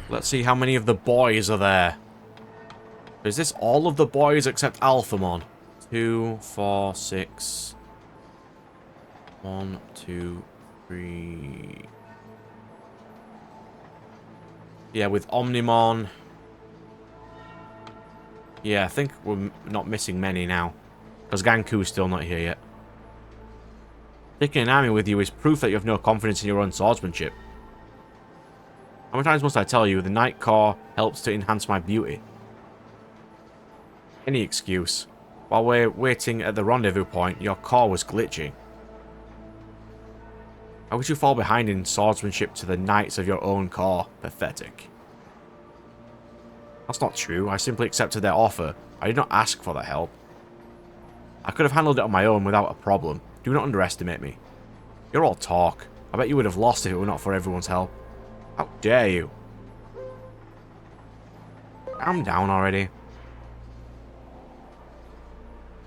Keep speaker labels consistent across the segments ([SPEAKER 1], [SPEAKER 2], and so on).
[SPEAKER 1] Let's see how many of the boys are there. Is this all of the boys except Alphamon? 2, 4, 6. 1, 2, 3. Yeah, with Omnimon. Yeah, I think we're not missing many now. Because Ganku's still not here yet. Taking an army with you is proof that you have no confidence in your own swordsmanship. How many times must I tell you, the Night Core helps to enhance my beauty? Any excuse. While we're waiting at the rendezvous point, your core was glitching. How would you fall behind in swordsmanship to the knights of your own core? Pathetic. That's not true. I simply accepted their offer. I did not ask for their help. I could have handled it on my own without a problem. Do not underestimate me. You're all talk. I bet you would have lost if it were not for everyone's help. How dare you? Calm down already.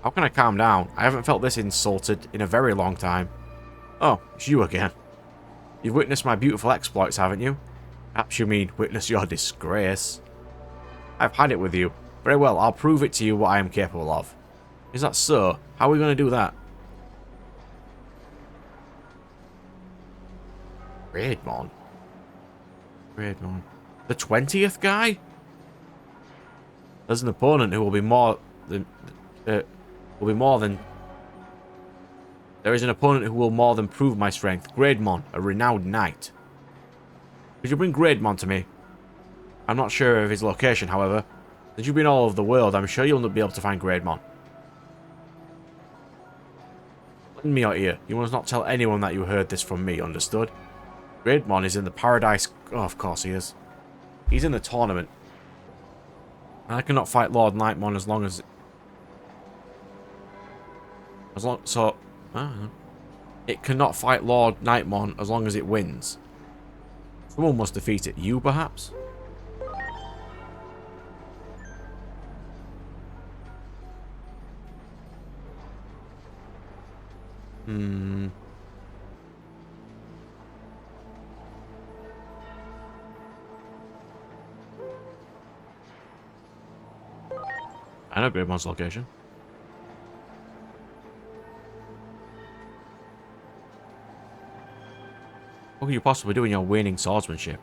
[SPEAKER 1] How can I calm down? I haven't felt this insulted in a very long time. Oh, it's you again. You've witnessed my beautiful exploits, haven't you? Perhaps you mean witness your disgrace. I've had it with you. Very well, I'll prove it to you what I am capable of. Is that so? How are we going to do that? Greymon. Greymon. The 20th guy? There's an opponent who will be more than... There is an opponent who will more than prove my strength. Greymon, a renowned knight. Could you bring Greymon to me? I'm not sure of his location, however. Since you've been all over the world, I'm sure you'll be able to find Greymon. Lend me your ear. You must not tell anyone that you heard this from me, understood? Greymon is in the Paradise... Oh, of course he is. He's in the tournament. I cannot fight Lord Nightmon as long as... So... I don't know. It cannot fight Lord Nightmon as long as it wins. Someone must defeat it. You, perhaps? I know Greymon's location. What could you possibly do in your waning swordsmanship?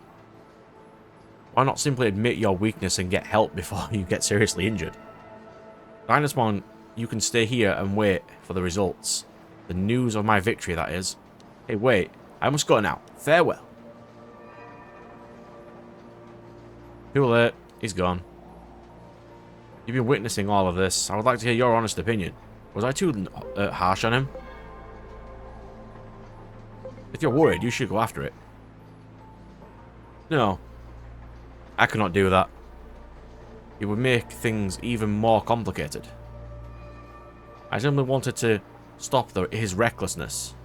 [SPEAKER 1] Why not simply admit your weakness and get help before you get seriously injured? Dynasmon, you can stay here and wait for the results. The news of my victory, that is. Hey, wait. I must go now. Farewell. Too late. He's gone. You've been witnessing all of this. I would like to hear your honest opinion. Was I too harsh on him? If you're worried, you should go after it. No. I cannot do that. It would make things even more complicated. I simply wanted to stop his recklessness.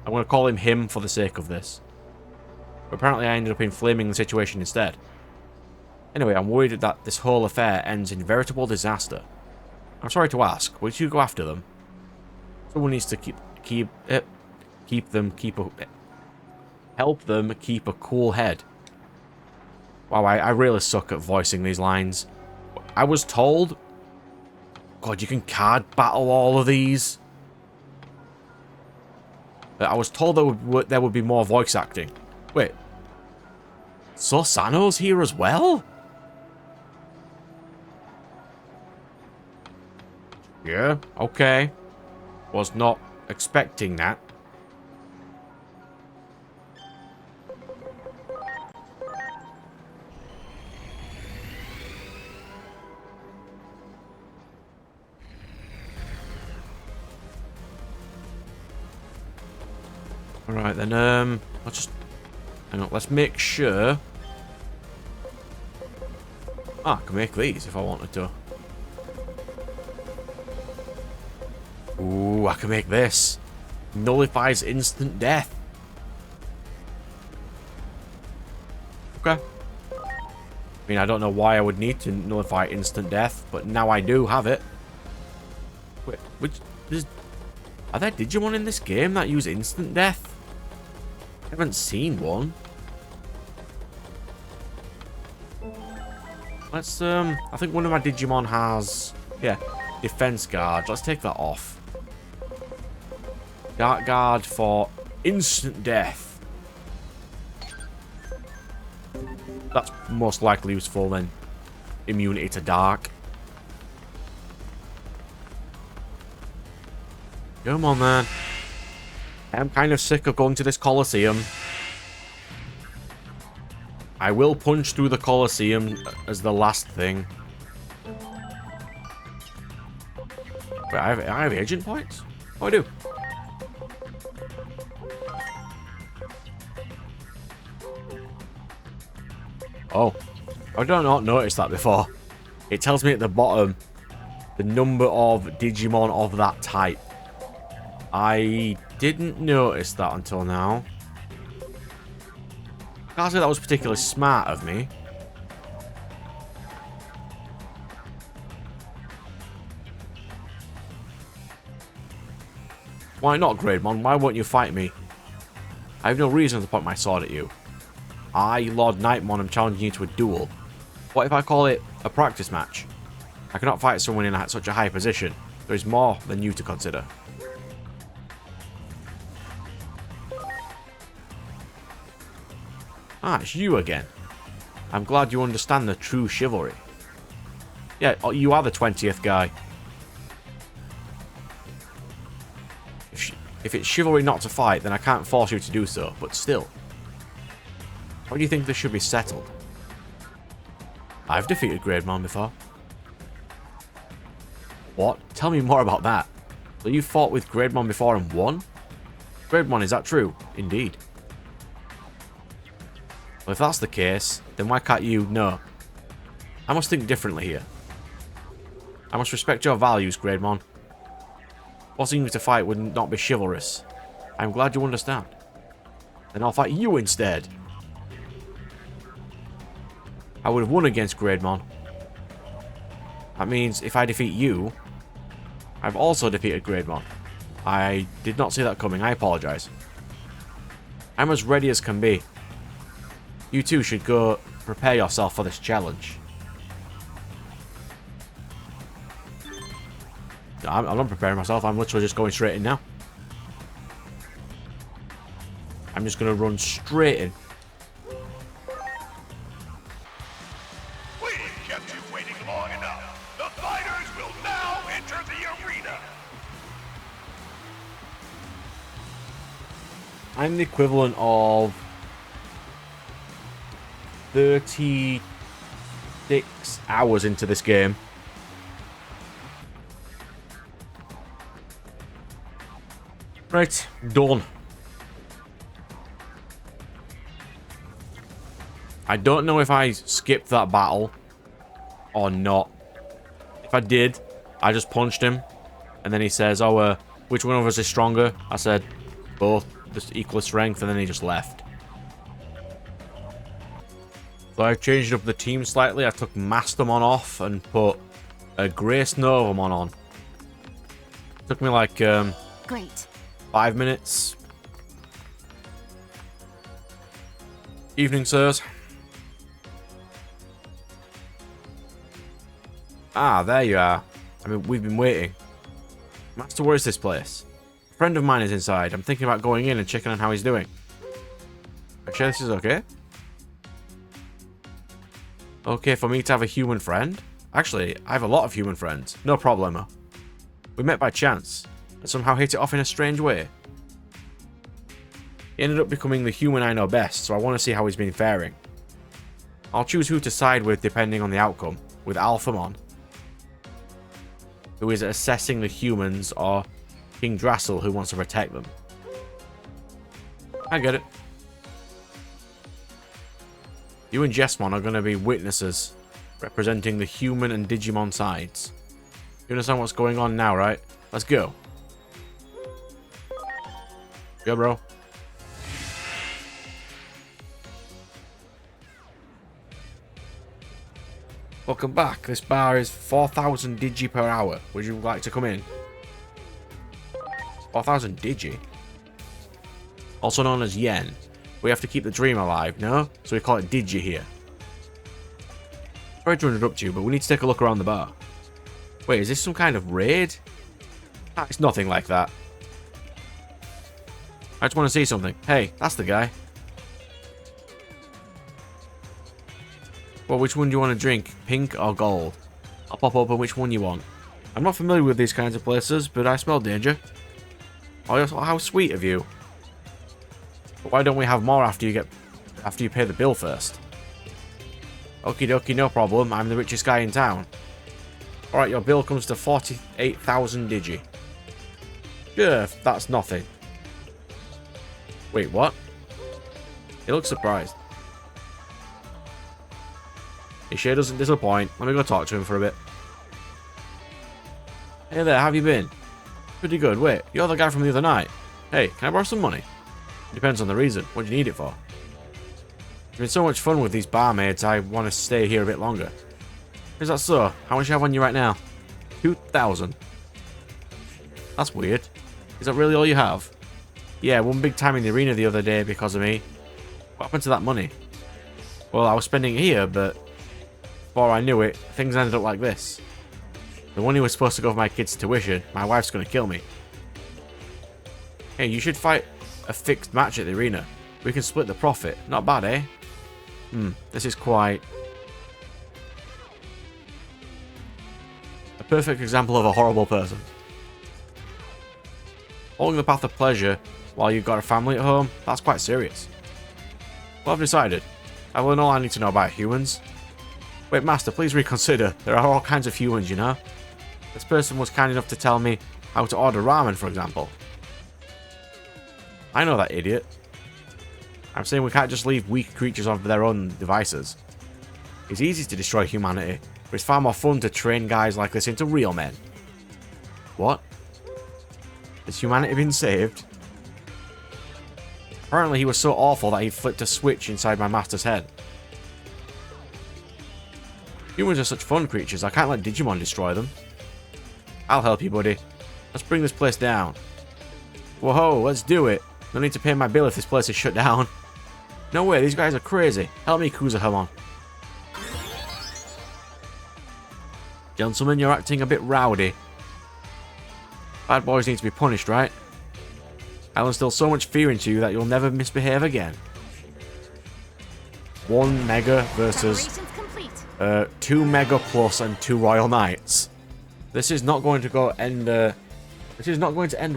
[SPEAKER 1] I'm going to call him him for the sake of this. But apparently I ended up inflaming the situation instead. Anyway, I'm worried that this whole affair ends in veritable disaster. I'm sorry to ask, would you go after them? Someone needs to help them keep a cool head. Wow, I really suck at voicing these lines. I was told... God, you can card battle all of these. I was told there would be more voice acting. Wait. So Sano's here as well? Yeah, okay. Was not expecting that. Alright then, let's just... Hang on, let's make sure... Ah, I can make these if I wanted to. Ooh, I can make this. Nullifies instant death. Okay. I mean, I don't know why I would need to nullify instant death, but now I do have it. Wait, are there Digimon in this game that use instant death? I haven't seen one. Let's, I think one of my Digimon has, yeah, defense guard. Let's take that off. Dark guard for instant death. That's most likely useful than immunity to dark. Come on, man. I'm kind of sick of going to this Colosseum. I will punch through the Colosseum as the last thing. Wait, I have agent points? Oh, I do. Oh. I did not notice that before. It tells me at the bottom the number of Digimon of that type. I didn't notice that until now. Can't say that was particularly smart of me. Why not, Greydmon? Why won't you fight me? I have no reason to point my sword at you. I, Lord Nightmon, am challenging you to a duel. What if I call it a practice match? I cannot fight someone in such a high position. There is more than you to consider. Ah, it's you again. I'm glad you understand the true chivalry. Yeah, you are the 20th guy. If it's chivalry not to fight, then I can't force you to do so, but still. How do you think this should be settled? I've defeated Greydmon before. What? Tell me more about that. So you fought with Greydmon before and won? Greydmon, is that true? Indeed. Well, if that's the case, then why can't you? No. I must think differently here. I must respect your values, Greydmon. Forcing you to fight would not be chivalrous. I'm glad you understand. Then I'll fight you instead. I would have won against Greydmon. That means if I defeat you, I've also defeated Greydmon. I did not see that coming. I apologize. I'm as ready as can be. You two should go prepare yourself for this challenge. I'm not preparing myself. I'm literally just going straight in now. I'm just going to run straight in.
[SPEAKER 2] We've kept you waiting long enough. The fighters will now enter the arena.
[SPEAKER 1] I'm the equivalent of 36 hours into this game. Right, done. I don't know if I skipped that battle or not. If I did, I just punched him. And then he says, oh, which one of us is stronger? I said, both, just equal strength, and then he just left. So I changed up the team slightly. I took Mastermon off and put a Grace Novamon on. Took me like,
[SPEAKER 3] Great.
[SPEAKER 1] 5 minutes. Evening, sirs. Ah, there you are. I mean, we've been waiting. Master, where is this place? A friend of mine is inside. I'm thinking about going in and checking on how he's doing. I'm sure this is okay? Okay for me to have a human friend? Actually, I have a lot of human friends. No problemo. We met by chance, and somehow hit it off in a strange way. He ended up becoming the human I know best, so I want to see how he's been faring. I'll choose who to side with depending on the outcome, with Alphamon, who is assessing the humans, or King Drassel, who wants to protect them. I get it. You and Jessmon are going to be witnesses, representing the human and Digimon sides. You understand what's going on now, right? Let's go. Go, bro. Welcome back. This bar is 4,000 Digi per hour. Would you like to come in? 4,000 Digi? Also known as Yen. We have to keep the dream alive, no? So we call it Digi here. Sorry to interrupt you, but we need to take a look around the bar. Wait, is this some kind of raid? Ah, it's nothing like that. I just want to see something. Hey, that's the guy. Well, which one do you want to drink? Pink or gold? I'll pop open which one you want. I'm not familiar with these kinds of places, but I smell danger. Oh, how sweet of you. But why don't we have more after you pay the bill first? Okie dokie, no problem. I'm the richest guy in town. Alright, your bill comes to 48,000 digi. Sure, that's nothing. Wait, what? He looks surprised. He sure doesn't disappoint. Let me go talk to him for a bit. Hey there, how have you been? Pretty good. Wait, you're the guy from the other night. Hey, can I borrow some money? Depends on the reason. What do you need it for? It's been so much fun with these barmaids, I want to stay here a bit longer. Is that so? How much do you have on you right now? 2,000. That's weird. Is that really all you have? Yeah, one big time in the arena the other day because of me. What happened to that money? Well, I was spending it here, but before I knew it, things ended up like this. The money was supposed to go for my kids' tuition. My wife's gonna kill me. Hey, you should fight a fixed match at the arena. We can split the profit. Not bad, eh? This is quite a perfect example of a horrible person. Following the path of pleasure while you've got a family at home, that's quite serious. Well, I've decided. I've learned all I need to know about humans. Wait, Master, please reconsider. There are all kinds of humans, you know? This person was kind enough to tell me how to order ramen, for example. I know that idiot. I'm saying we can't just leave weak creatures off their own devices. It's easy to destroy humanity, but it's far more fun to train guys like this into real men. What? Has humanity been saved? Apparently he was so awful that he flipped a switch inside my master's head. Humans are such fun creatures, I can't let Digimon destroy them. I'll help you, buddy. Let's bring this place down. Whoa, let's do it. No need to pay my bill if this place is shut down. No way, these guys are crazy. Help me, Kuzahamon. Gentlemen, you're acting a bit rowdy. Bad boys need to be punished, right? I'll instill so much fear into you that you'll never misbehave again. 1 Mega versus 2 Mega Plus and 2 Royal Knights. This is not going to end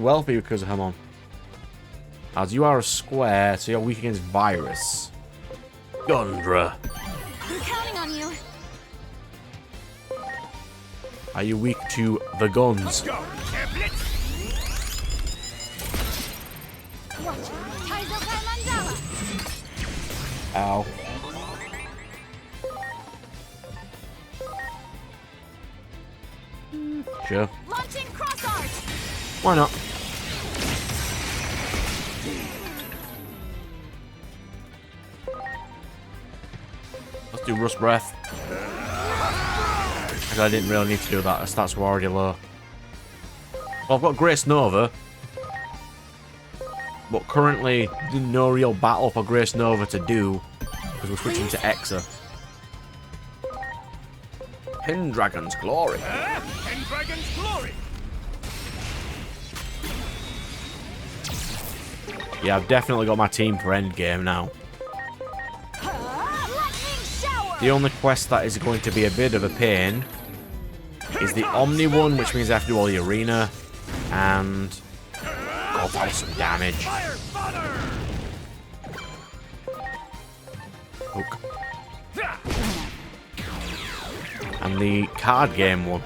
[SPEAKER 1] well for you, Kuzahamon. As you are a square, so you're weak against virus. Gundra.
[SPEAKER 3] I'm counting on you.
[SPEAKER 1] Are you weak to the guns?
[SPEAKER 2] Let's go, champion!
[SPEAKER 3] Watch. Kaizokai Mandala.
[SPEAKER 1] Ow. Sure.
[SPEAKER 3] Launching cross arch.
[SPEAKER 1] Why not? Let's do Rust Breath. Actually, I didn't really need to do that. The stats were already low. Well, I've got Grace Nova. But currently, no real battle for Grace Nova to do. Because we're switching to Exa. Pendragon's Glory.
[SPEAKER 2] Pendragon's glory!
[SPEAKER 1] Yeah, I've definitely got my team for endgame now.
[SPEAKER 3] Lightning shower.
[SPEAKER 1] The only quest that is going to be a bit of a pain is the Omni one, which means I have to do all the arena and go fight some damage.
[SPEAKER 2] Fire father!
[SPEAKER 1] Hook. And the card game one.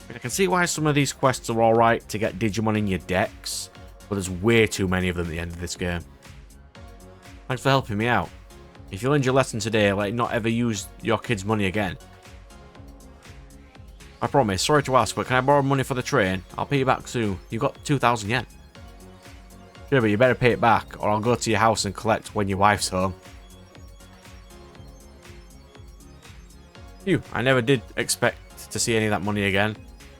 [SPEAKER 1] I can see why some of these quests are alright to get Digimon in your decks, but there's way too many of them at the end of this game. Thanks for helping me out. If you learned your lesson today, like not ever use your kids' money again. I promise, sorry to ask, but can I borrow money for the train? I'll pay you back soon. You've got 2,000 yen. Sure, but you better pay it back, or I'll go to your house and collect when your wife's home. Phew, I never did expect to see any of that money again.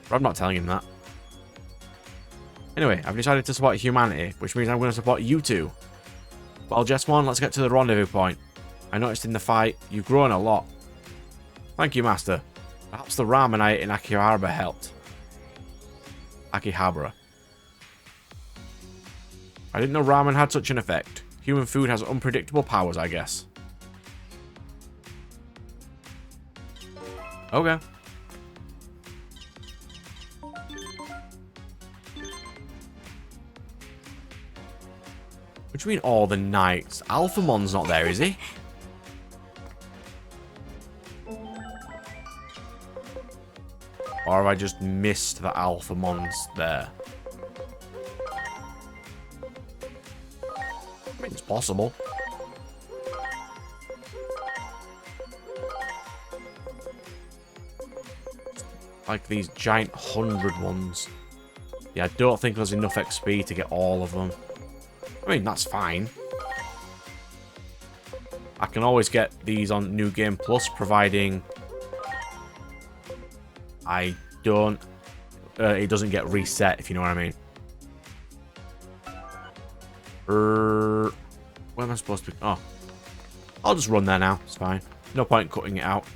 [SPEAKER 1] But I'm not telling him that. Anyway, I've decided to support humanity, which means I'm going to support you two. Well, Jessmon, let's get to the rendezvous point. I noticed in the fight, you've grown a lot. Thank you, Master. Perhaps the ramen I ate in Akihabara helped. Akihabara. I didn't know ramen had such an effect. Human food has unpredictable powers, I guess. Okay. What do you mean all the knights? Alphamon's not there, is he? Or have I just missed that Alphamon's there? I mean, it's possible. Like these giant 100 ones. Yeah, I don't think there's enough XP to get all of them. I mean, that's fine. I can always get these on New Game Plus, providing I don't... it doesn't get reset, if you know what I mean. Where am I supposed to be? Oh. I'll just run there now. It's fine. No point cutting it out.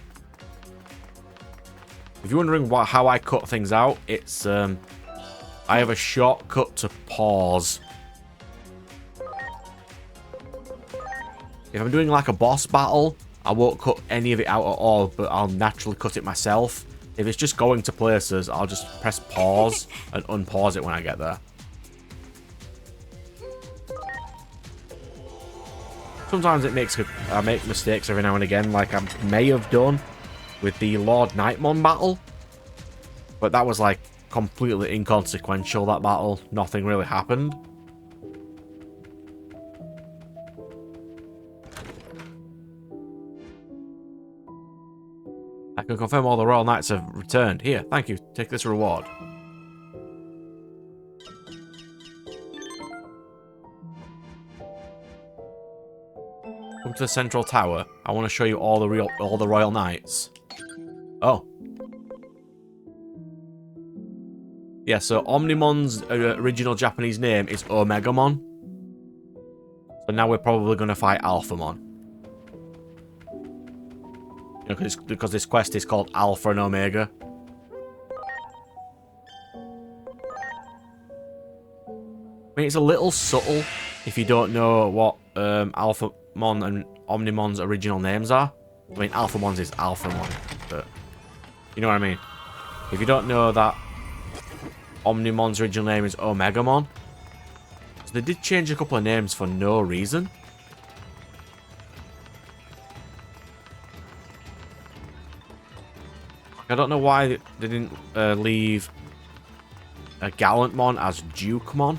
[SPEAKER 1] If you're wondering how I cut things out, it's... I have a shortcut to pause. If I'm doing like a boss battle, I won't cut any of it out at all, but I'll naturally cut it myself. If it's just going to places, I'll just press pause and unpause it when I get there. Sometimes it makes I make mistakes every now and again, like I may have done with the Lord Nightmon battle. But that was like completely inconsequential, that battle. Nothing really happened. I can confirm all the Royal Knights have returned. Here, thank you. Take this reward. Come to the central tower. I want to show you all the Royal Knights. Oh. Yeah, so Omnimon's original Japanese name is Omegamon. So now we're probably going to fight Alphamon. You know, because this quest is called Alpha and Omega. I mean, it's a little subtle if you don't know what Alphamon and Omnimon's original names are. I mean, Alphamon's is Alphamon, but you know what I mean. If you don't know that Omnimon's original name is Omegamon, so they did change a couple of names for no reason. I don't know why they didn't leave a Gallantmon as Dukemon.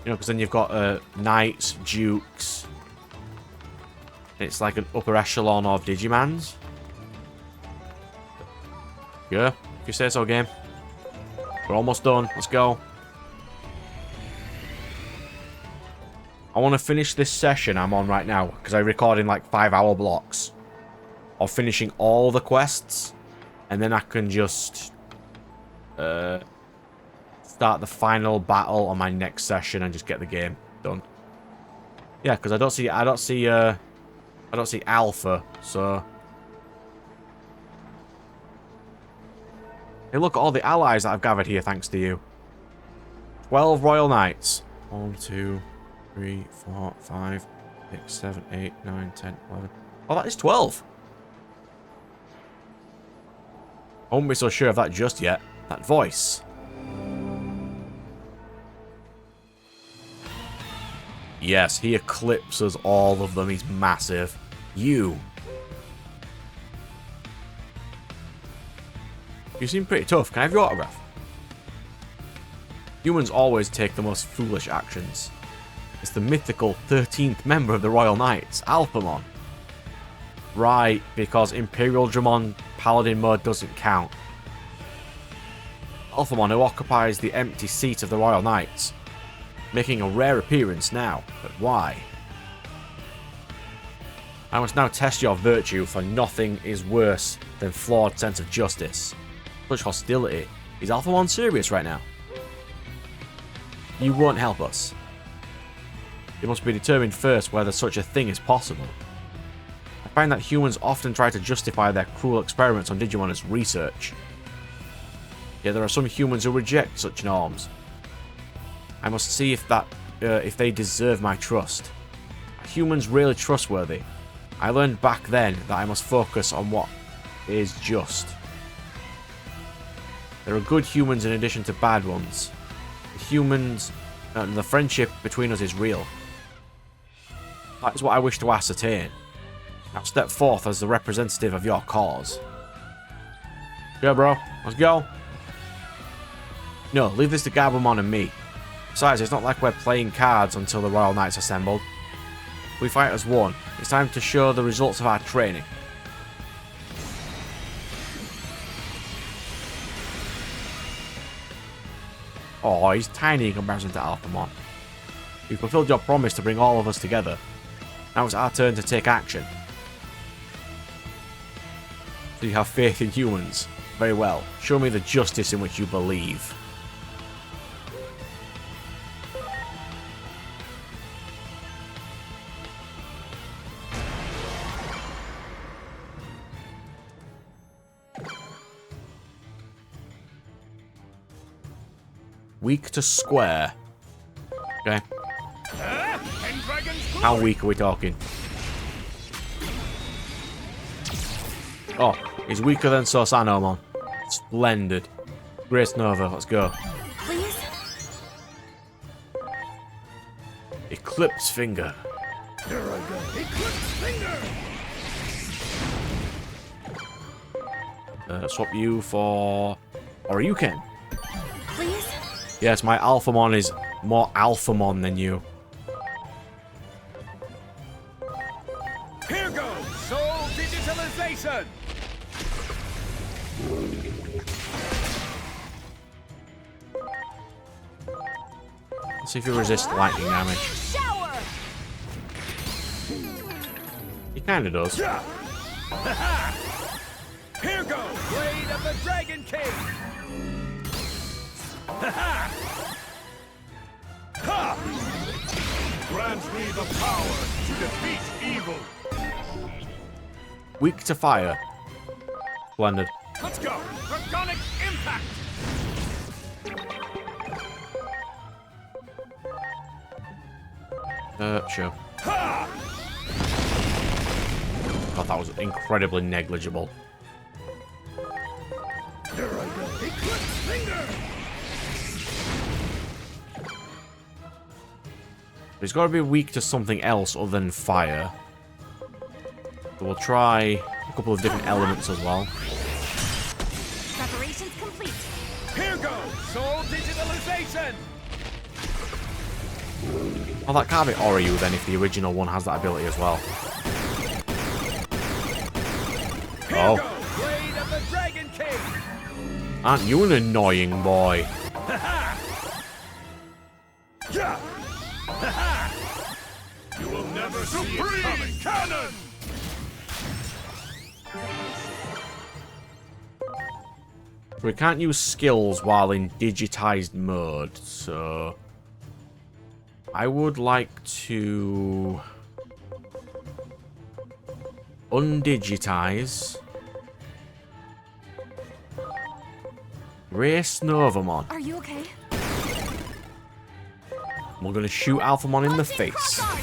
[SPEAKER 1] You know, because then you've got Knights, Dukes. It's like an upper echelon of Digimons. Yeah, if you say so, game. We're almost done. Let's go. I want to finish this session I'm on right now, because I record in like 5-hour blocks of finishing all the quests. And then I can just start the final battle on my next session and just get the game done. Yeah, because I don't see Alpha, so hey, look at all the allies that I've gathered here thanks to you. 12 Royal Knights. 1, 2, 3, 4, 5, 6, 7, 8, 9, 10, 11. Oh, that is 12. I won't be so sure of that just yet. That voice. Yes, he eclipses all of them. He's massive. You seem pretty tough. Can I have your autograph? Humans always take the most foolish actions. It's the mythical 13th member of the Royal Knights, Alphamon. Right, because Imperial Dramon Paladin mode doesn't count. Alphamon, who occupies the empty seat of the Royal Knights, making a rare appearance now, but why? I must now test your virtue, for nothing is worse than flawed sense of justice. Such hostility. Is Alphamon serious right now? you won't help us. You must be determined first whether such a thing is possible. I find that humans often try to justify their cruel experiments on Digimon as research. Yet there are some humans who reject such norms. I must see if they deserve my trust. Are humans really trustworthy? I learned back then that I must focus on what is just. There are good humans in addition to bad ones. The friendship between us is real. That is what I wish to ascertain. Now step forth as the representative of your cause. Go, bro. Let's go. No, leave this to Gabumon and me. Besides, it's not like we're playing cards until the Royal Knights assembled. We fight as one. It's time to show the results of our training. Oh, he's tiny in comparison to Alphamon. You fulfilled your promise to bring all of us together. Now it's our turn to take action. So you have faith in humans. Very well. Show me the justice in which you believe. Weak to square. Okay. How weak are we talking? Oh, he's weaker than Sosanomon. Splendid. Grace Nova, let's go.
[SPEAKER 3] Please?
[SPEAKER 1] Eclipse Finger.
[SPEAKER 2] Here I go. Eclipse Finger!
[SPEAKER 1] Swap you for Oryuken.
[SPEAKER 3] Please?
[SPEAKER 1] Yes, my Alphamon is more Alphamon than you.
[SPEAKER 2] Here goes Soul Digitalization!
[SPEAKER 1] Let's see if you resist lightning damage.
[SPEAKER 3] Shower!
[SPEAKER 1] He kind of does.
[SPEAKER 2] Here goes Blade of the Dragon King! Ha! Grant me the power to defeat evil!
[SPEAKER 1] Weak to fire. Splendid.
[SPEAKER 2] Let's go! Draconic Impact!
[SPEAKER 1] Sure.
[SPEAKER 2] Ha!
[SPEAKER 1] God, that was incredibly negligible.
[SPEAKER 2] Here I go! Eclipse Finger!
[SPEAKER 1] He's got to be weak to something else other than fire. So we'll try a couple of different elements as well.
[SPEAKER 3] Preparations complete.
[SPEAKER 2] Here goes Soul Digitalization!
[SPEAKER 1] Oh, that can't be Oryu then if the original one has that ability as well.
[SPEAKER 2] Here
[SPEAKER 1] Oh.
[SPEAKER 2] goes Blade of the Dragon King!
[SPEAKER 1] Aren't you an annoying boy?
[SPEAKER 2] Yeah! You will never see it coming! Cannon!
[SPEAKER 1] We can't use skills while in digitized mode, so I would like to undigitize Race Novamon.
[SPEAKER 3] Are you okay?
[SPEAKER 1] We're gonna shoot Alphamon in the
[SPEAKER 3] Launching
[SPEAKER 1] face.
[SPEAKER 3] cross art.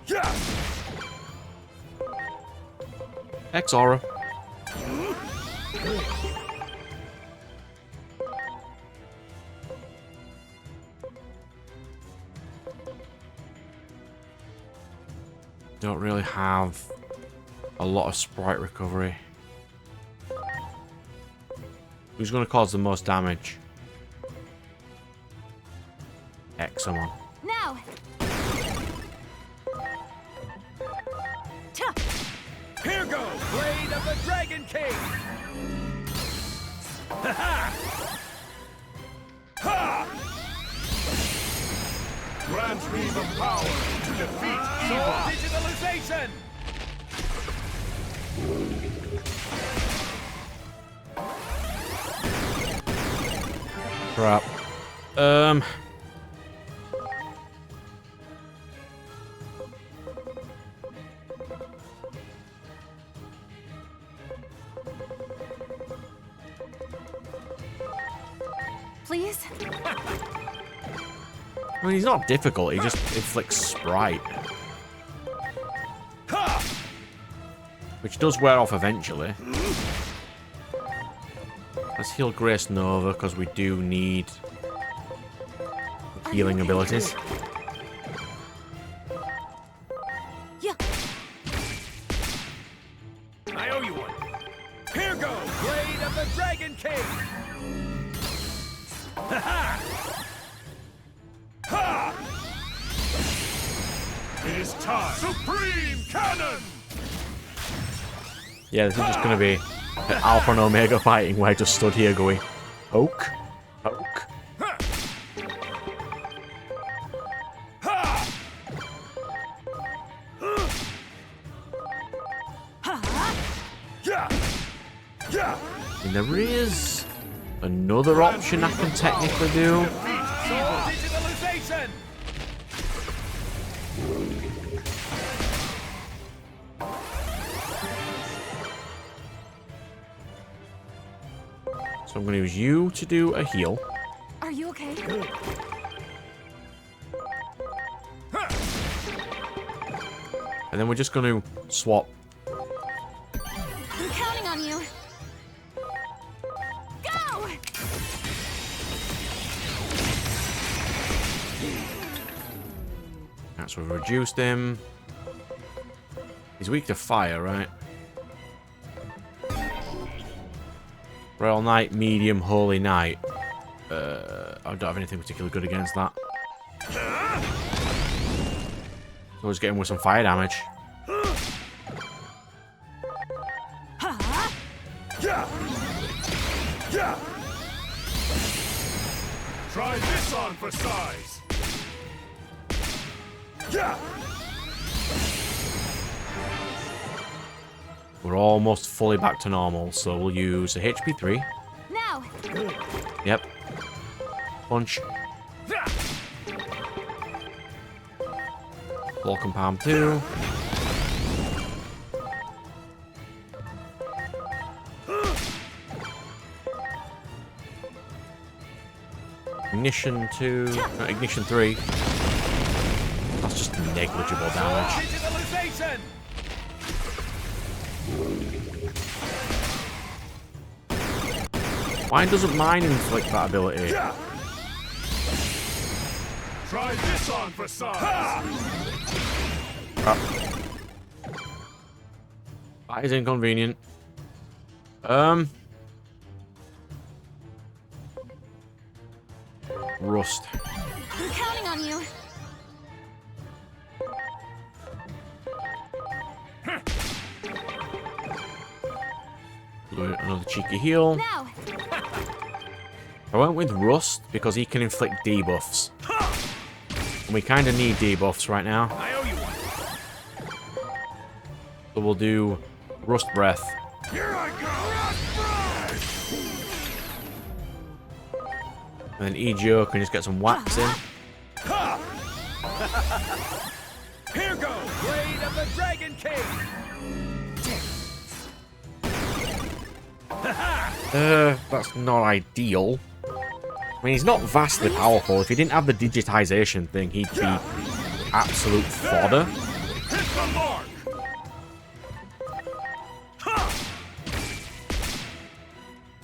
[SPEAKER 2] Yeah!
[SPEAKER 1] X-Aura. Don't really have a lot of sprite recovery. Who's going to cause the most damage? Examon.
[SPEAKER 3] Now. Tuh.
[SPEAKER 2] Here goes Blade of the Dragon King! Ha! Grant me the power to defeat evil.
[SPEAKER 4] Digitalization!
[SPEAKER 1] Crap.
[SPEAKER 3] Please?
[SPEAKER 1] I mean, he's not difficult. He just inflicts Sprite. Which does wear off eventually. Let's heal Grace Nova, because we do need healing abilities.
[SPEAKER 3] Yeah.
[SPEAKER 4] I owe you one. Here goes! Blade of the Dragon King! Ha ha!
[SPEAKER 2] It is time. Supreme Cannon!
[SPEAKER 1] Yeah, this is just going to be an Alpha and Omega fighting where I just stood here going, poke, poke. And there is another option I can technically do.
[SPEAKER 4] Digitalization!
[SPEAKER 1] So I'm going to use you to do a heal.
[SPEAKER 3] Are you okay?
[SPEAKER 1] And then we're just going to swap.
[SPEAKER 3] I'm counting on you. Go!
[SPEAKER 1] That's what we've reduced him. He's weak to fire, right? Royal Knight, medium, Holy Knight. I don't have anything particularly good against that. So let's get him with some fire damage.
[SPEAKER 2] Try this on for size.
[SPEAKER 1] We're almost fully back to normal, so we'll use a HP 3.
[SPEAKER 3] Now!
[SPEAKER 1] Yep. Punch. Block and palm 2. Ignition 2. No, ignition 3. That's just negligible damage.
[SPEAKER 4] Digitalization!
[SPEAKER 1] Why doesn't mine inflict that ability?
[SPEAKER 2] Try this on for size.
[SPEAKER 1] That is inconvenient. Rust.
[SPEAKER 3] I'm counting on you.
[SPEAKER 1] Do another cheeky heal.
[SPEAKER 3] Now!
[SPEAKER 1] I went with Rust because he can inflict debuffs. And we kind of need debuffs right now.
[SPEAKER 4] I owe you one.
[SPEAKER 1] So we'll do Rust Breath.
[SPEAKER 2] Here I go.
[SPEAKER 1] And then EGO can just get some whacks in.
[SPEAKER 4] Here goes! Blade of the Dragon King!
[SPEAKER 1] That's not ideal. I mean, he's not vastly powerful. If he didn't have the digitization thing, he'd be absolute fodder.
[SPEAKER 2] Hit the mark.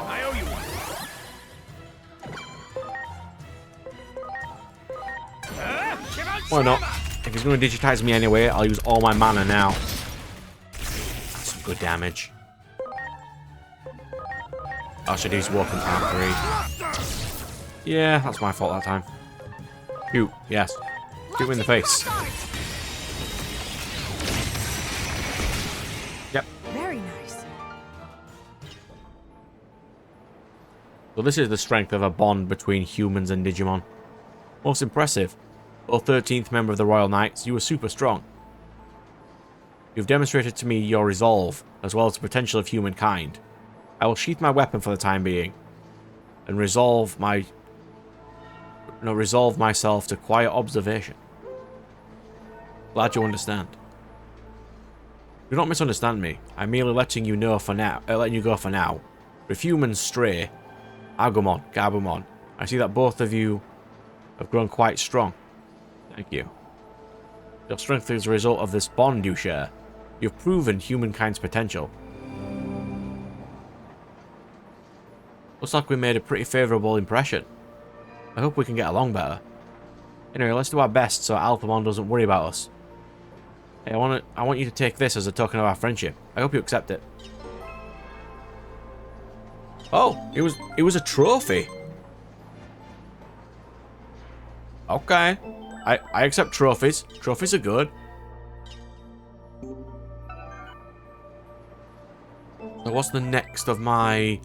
[SPEAKER 4] I owe you one.
[SPEAKER 1] Why not? If he's going to digitize me anyway, I'll use all my mana now. That's some good damage. I should use Walk and Pound 3. Yeah, that's my fault that time. Shoot, yes. Shoot him in the face. Yep.
[SPEAKER 3] Very nice.
[SPEAKER 1] So this is the strength of a bond between humans and Digimon. Most impressive. or 13th member of the Royal Knights, you are super strong. You've demonstrated to me your resolve, as well as the potential of humankind. I will sheath my weapon for the time being, and resolve myself to quiet observation. Glad you understand. Do not misunderstand me. I'm merely letting you go for now. If humans stray, Agumon, Gabumon, I see that both of you have grown quite strong. Thank you. Your strength is a result of this bond you share. You've proven humankind's potential. Looks like we made a pretty favourable impression. I hope we can get along better. Anyway, let's do our best so Alphamon doesn't worry about us. Hey, I want you to take this as a token of our friendship. I hope you accept it. Oh, it was a trophy. Okay. I accept trophies. Trophies are good. So what's the next of my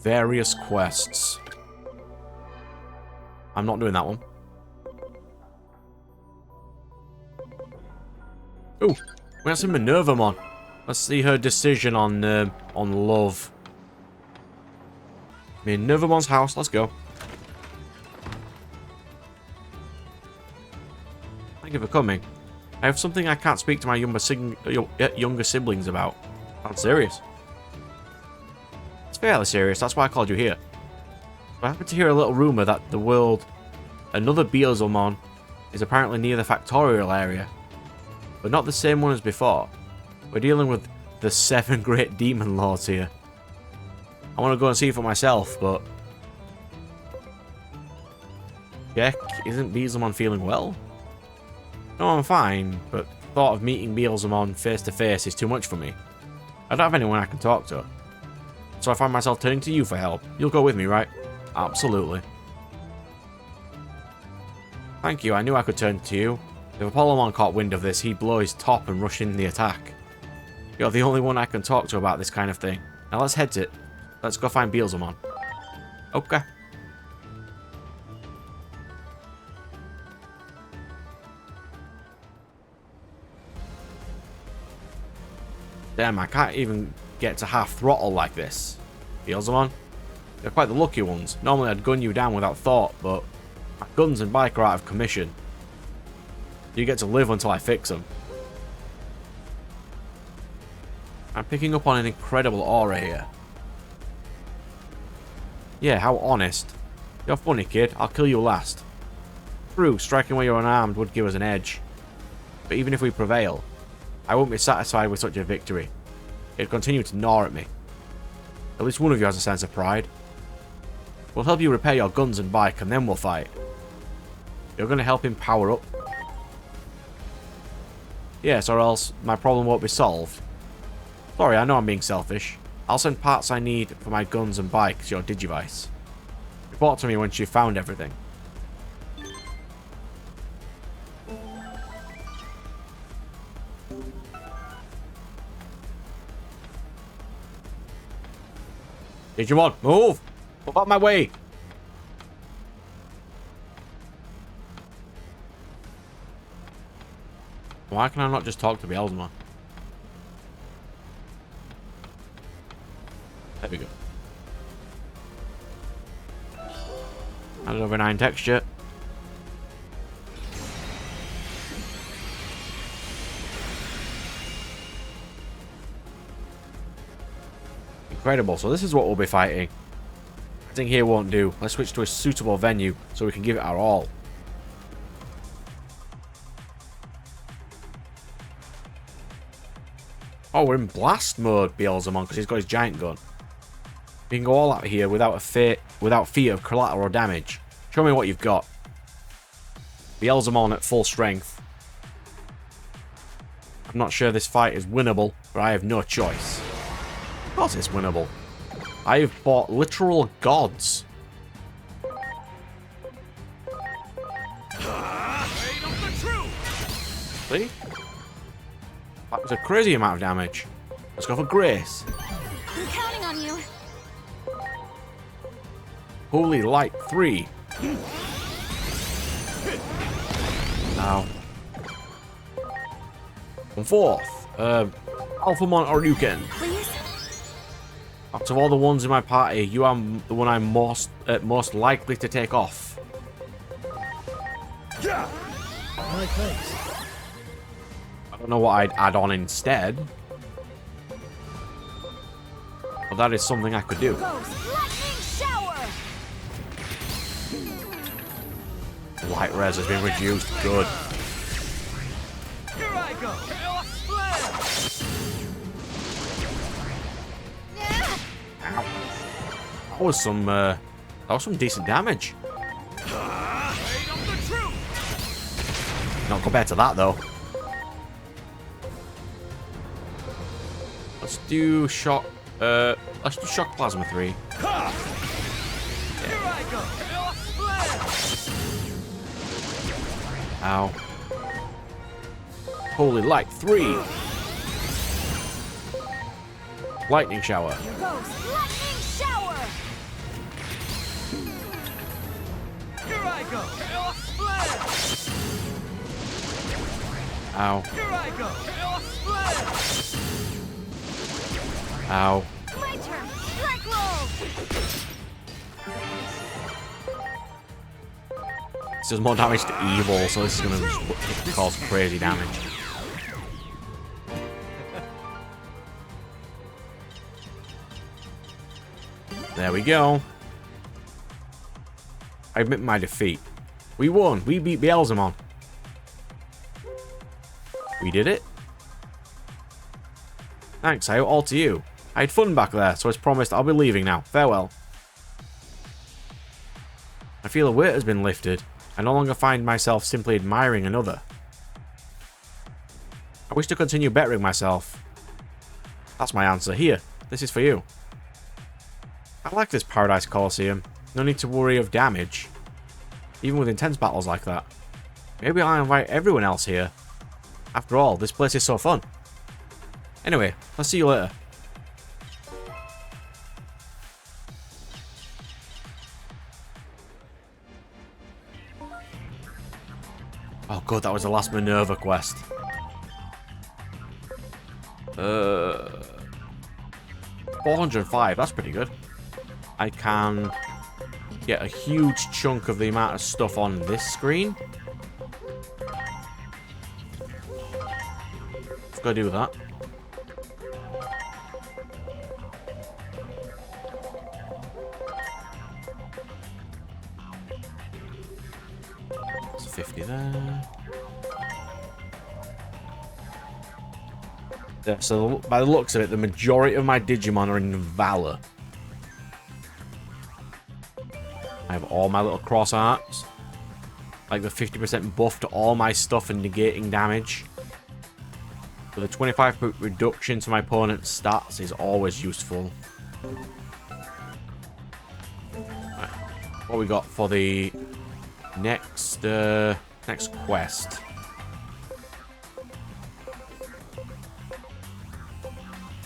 [SPEAKER 1] various quests? I'm not doing that one. Ooh, we got some Minervamon. Let's see her decision on love. Minervamon's house. Let's go. Thank you for coming. I have something I can't speak to my younger siblings about. I'm serious. It's fairly serious. That's why I called you here. I happened to hear a little rumor that another Beelzemon, is apparently near the Factorial area. But not the same one as before. We're dealing with the 7 great demon lords here. I want to go and see for myself, but... Check, isn't Beelzemon feeling well? No, I'm fine, but the thought of meeting Beelzemon face to face is too much for me. I don't have anyone I can talk to. So I find myself turning to you for help. You'll go with me, right? Absolutely. Thank you, I knew I could turn to you. If Apollomon caught wind of this, he'd blow his top and rush in the attack. You're the only one I can talk to about this kind of thing. Now let's head to it. Let's go find Beelzemon. Okay. Damn, I can't even get to half throttle like this. Beelzemon? They're quite the lucky ones. Normally I'd gun you down without thought, but my guns and bike are out of commission. You get to live until I fix them. I'm picking up on an incredible aura here. Yeah, how honest. You're funny, kid. I'll kill you last. True, striking while you're unarmed would give us an edge. But even if we prevail, I won't be satisfied with such a victory. It'd continue to gnaw at me. At least one of you has a sense of pride. We'll help you repair your guns and bike, and then we'll fight. You're going to help him power up? Yes, or else my problem won't be solved. Sorry, I know I'm being selfish. I'll send parts I need for my guns and bike to your Digivice. Report to me once you've found everything. Digimon, move! Move out my way! Why can I not just talk to Beelzemon? There we go. Added over 9 texture. Incredible. So this is what we'll be fighting. I think here won't do. Let's switch to a suitable venue so we can give it our all. Oh, we're in blast mode, Beelzemon, because he's got his giant gun. We can go all out here without fear of collateral damage. Show me what you've got. Beelzemon at full strength. I'm not sure this fight is winnable, but I have no choice. Of course it's winnable. I have fought literal gods. See? That was a crazy amount of damage. Let's go for Grace.
[SPEAKER 3] I'm counting on you.
[SPEAKER 1] Holy Light 3. Ow. And fourth, Alphamon or Ryuken.
[SPEAKER 3] Please?
[SPEAKER 1] Out of all the ones in my party, you are the one I'm most likely to take off.
[SPEAKER 4] Yeah. My thanks.
[SPEAKER 1] I don't know what I'd add on instead. But that is something I could do.
[SPEAKER 3] Ghost lightning shower!
[SPEAKER 1] Light res has been reduced. Good.
[SPEAKER 4] Here I go. Chaos Blast.
[SPEAKER 1] That was some decent damage.
[SPEAKER 4] Blade of the truth.
[SPEAKER 1] Not compared to that though. Let's do shock. Let's do shock plasma 3.
[SPEAKER 4] Ha! Here I go. Chaos Blast.
[SPEAKER 1] Ow. Holy light 3. Lightning shower.
[SPEAKER 3] Ghost lightning shower!
[SPEAKER 4] Here I go. Chaos Blast.
[SPEAKER 1] Ow.
[SPEAKER 4] Here I go. Chaos Blast.
[SPEAKER 1] Ow.
[SPEAKER 3] My turn! Strike roll!
[SPEAKER 1] This does more damage to evil, so this is going to cause crazy damage. There we go. I admit my defeat. We won. We beat Beelzemon. We did it. Thanks, I owe all to you. I had fun back there, so as promised, I'll be leaving now. Farewell. I feel a weight has been lifted. I no longer find myself simply admiring another. I wish to continue bettering myself. That's my answer. Here, this is for you. I like this Paradise Coliseum. No need to worry of damage. Even with intense battles like that. Maybe I'll invite everyone else here. After all, this place is so fun. Anyway, I'll see you later. Oh god, that was the last Minerva quest. 405, that's pretty good. I can get a huge chunk of the amount of stuff on this screen. Let's go do that. That's 50 there. Yeah, so by the looks of it, the majority of my Digimon are in Valor. I have all my little cross arts. Like the 50% buff to all my stuff and negating damage. But the 25% reduction to my opponent's stats is always useful. Right. What we got for the next next quest?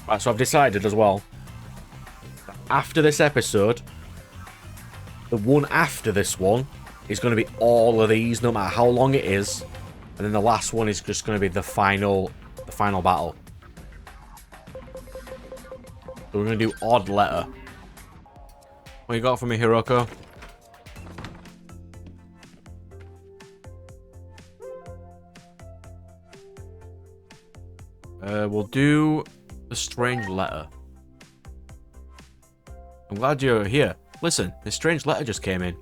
[SPEAKER 1] Right, so I've decided as well. After this episode, the one after this one is going to be all of these, no matter how long it is, and then the last one is just going to be the final battle. So we're going to do odd letter. What you got for me, Hiroko? We'll do the strange letter. I'm glad you're here. Listen, this strange letter just came in.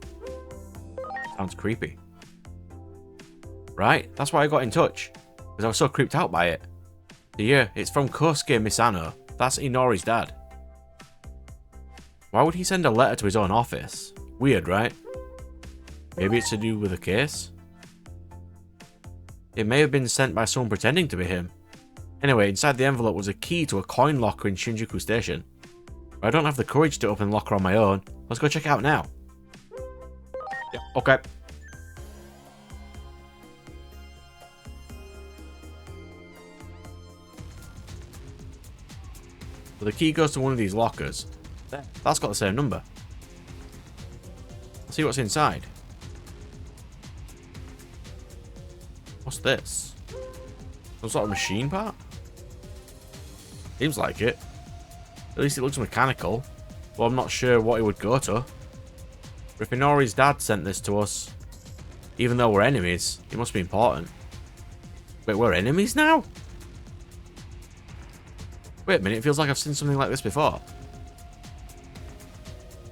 [SPEAKER 1] Sounds creepy. Right? That's why I got in touch. Because I was so creeped out by it. So yeah, it's from Kosuke Misano. That's Inori's dad. Why would he send a letter to his own office? Weird, right? Maybe it's to do with a case? It may have been sent by someone pretending to be him. Anyway, inside the envelope was a key to a coin locker in Shinjuku Station. I don't have the courage to open the locker on my own. Let's go check it out now. Yeah, okay. So the key goes to one of these lockers. There, that's got the same number. Let's see what's inside. What's this? Some sort of machine part? Seems like it. At least it looks mechanical. But I'm not sure what it would go to. Riffinori's dad sent this to us. Even though we're enemies, it must be important. Wait, we're enemies now? Wait a minute, it feels like I've seen something like this before.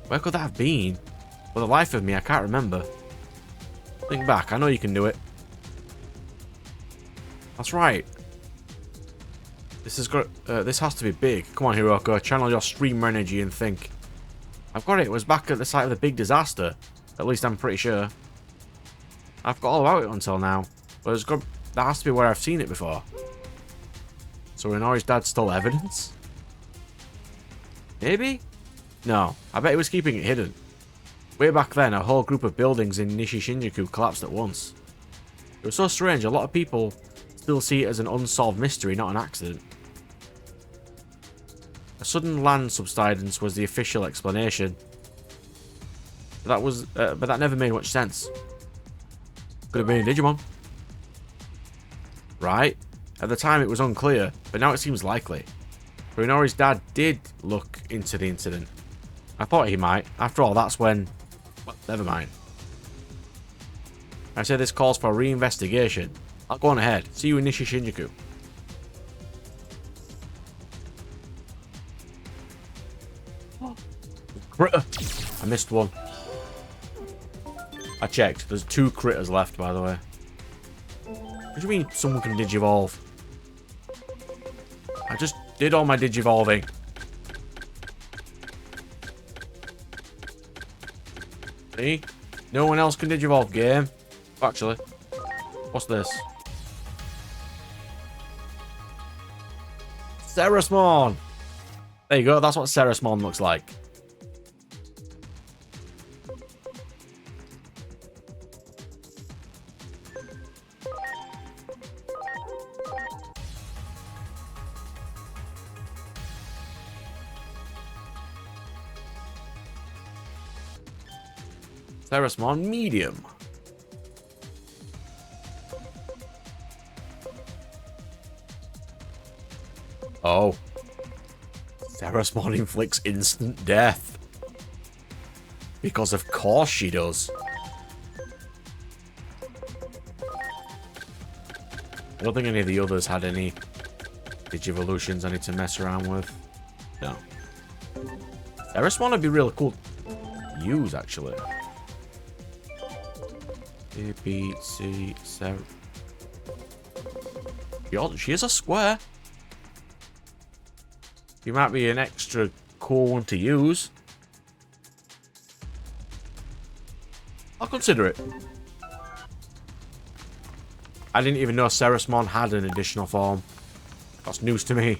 [SPEAKER 1] Where could that have been? For the life of me, I can't remember. Think back, I know you can do it. That's right. This has to be big. Come on, Hiroko, channel your streamer energy and think. I've got it. It was back at the site of the big disaster. At least I'm pretty sure. I've got all about it until now. But that has to be where I've seen it before. So Inori's dad stole evidence? Maybe? No, I bet he was keeping it hidden. Way back then, a whole group of buildings in Nishi-Shinjuku collapsed at once. It was so strange, a lot of people still see it as an unsolved mystery, not an accident. A sudden land subsidence was the official explanation. But that never made much sense. Could have been a Digimon. Right? At the time it was unclear, but now it seems likely. Inori's dad did look into the incident. I thought he might. After all, that's when... Well, never mind. I say this calls for reinvestigation. I'll go on ahead. See you in Nishi-Shinjuku. Critter! I missed one. I checked. There's 2 critters left, by the way. What do you mean someone can digivolve? I just did all my digivolving. See? No one else can digivolve, game. Actually. What's this? Ceresmon! There you go, that's what Ceresmon looks like. Ceresmon medium. Oh. Ceresmon inflicts instant death. Because of course she does. I don't think any of the others had any Digivolutions I need to mess around with. No. Ceresmon would be really cool to use, actually. A, B, C, 7. She is a square. She might be an extra cool one to use. I'll consider it. I didn't even know Ceresmon had an additional form. That's news to me.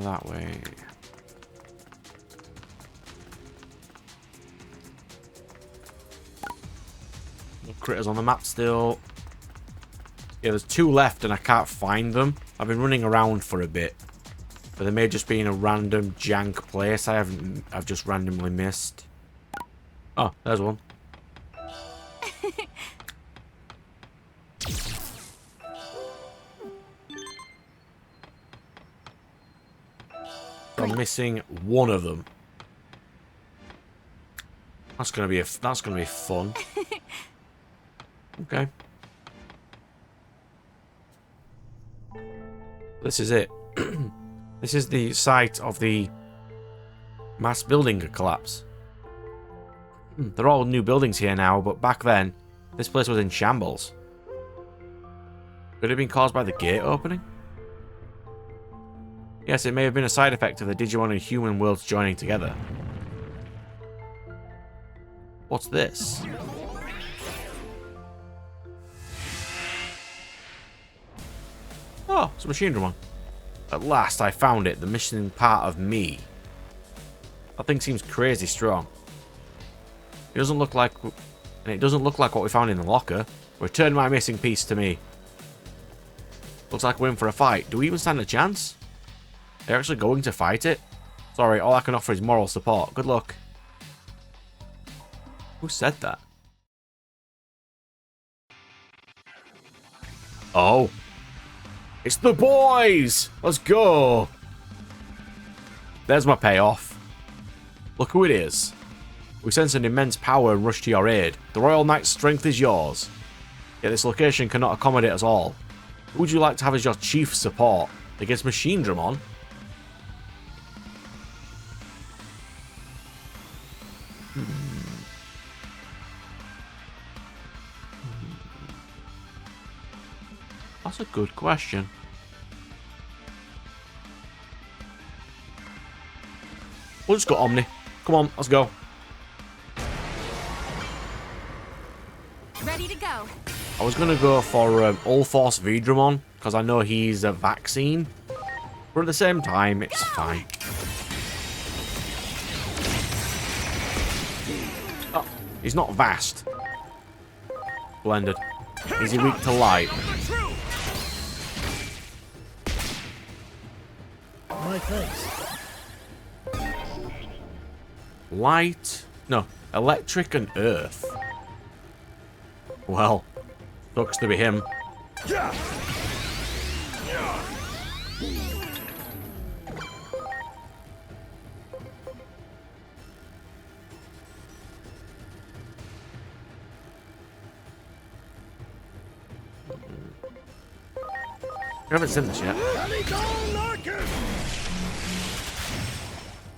[SPEAKER 1] That way. Critters on the map still. Yeah, there's 2 left and I can't find them. I've been running around for a bit. But they may just be in a random jank place I've just randomly missed. Oh, there's one. I'm missing one of them. That's gonna be fun. Okay. This is it. This is the site of the mass building collapse. They're all new buildings here now, but back then, this place was in shambles. Could it have been caused by the gate opening? Yes, it may have been a side effect of the Digimon and human worlds joining together. What's this? Oh, it's a machinery one. At last, I found it, the missing part of me. That thing seems crazy strong. It doesn't look like what we found in the locker. Return my missing piece to me. Looks like we're in for a fight. Do we even stand a chance? They're actually going to fight it? Sorry, all I can offer is moral support. Good luck. Who said that? Oh. It's the boys! Let's go! There's my payoff. Look who it is. We sense an immense power and rush to your aid. The Royal Knight's strength is yours. Yet this location cannot accommodate us all. Who would you like to have as your chief support? Against Machine Dramon? That's a good question. We'll just go Omni. Come on, let's go.
[SPEAKER 3] Ready to go.
[SPEAKER 1] I was going to go for All Force Vidramon, because I know he's a vaccine. But at the same time, it's fine. Oh, he's not vast. Blended. Is he weak to light?
[SPEAKER 4] My thanks.
[SPEAKER 1] Light? No, electric and earth. Well, sucks to be him. I haven't seen this yet.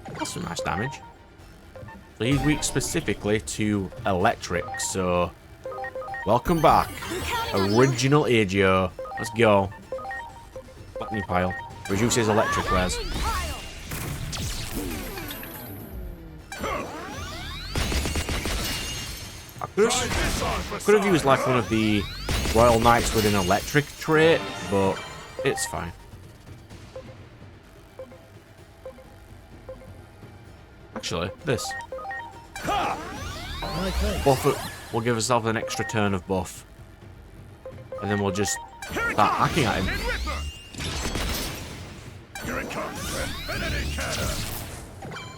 [SPEAKER 1] That's some nice damage. So he's weak specifically to electric, so... Welcome back. Original Agio. Let's go. Lightning pile. Reduces electric res. I could have used like one of the Royal Knights with an electric trait, but it's fine. Actually, this. Buff it. We'll give ourselves an extra turn of buff. And then we'll just start hacking at him.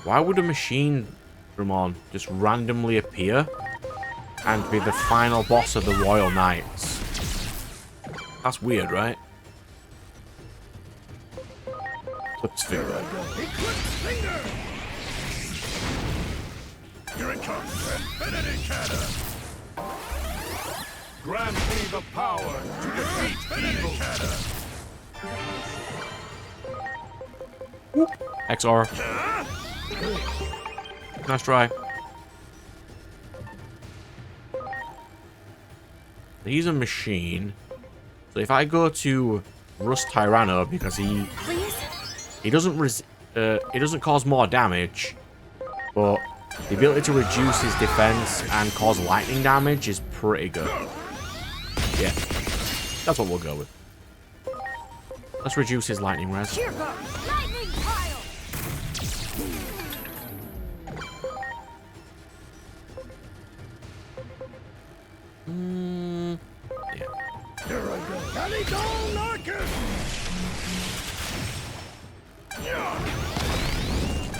[SPEAKER 1] Why would a Machine Dramon just randomly appear and be the final boss of the Royal Knights? That's weird, right? Eclipse Finger.
[SPEAKER 2] Here it comes. Infinity Cannon. Grant me the power to defeat evil.
[SPEAKER 1] Whoop. XR. Nice try. He's a machine. So if I go to Rust Tyranno because he doesn't cause more damage, but the ability to reduce his defense and cause lightning damage is pretty good. Yeah, that's what we'll go with. Let's reduce his lightning res.
[SPEAKER 3] Here goes. Lightning pile.
[SPEAKER 1] Yeah.
[SPEAKER 2] Here I go. Calico Larkin!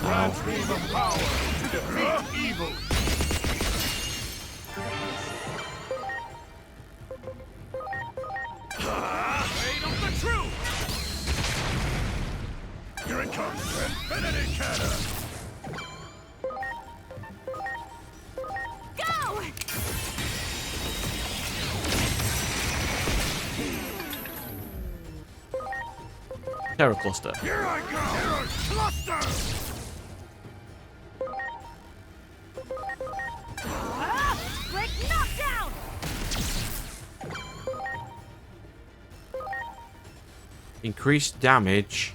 [SPEAKER 2] Grant me the power to defeat evil. Blade of the truth! Here it comes. Infinity Cannon!
[SPEAKER 3] Go!
[SPEAKER 1] Terror Cluster.
[SPEAKER 2] Here I go! Terror Cluster!
[SPEAKER 3] Break knockdown!
[SPEAKER 1] Increased damage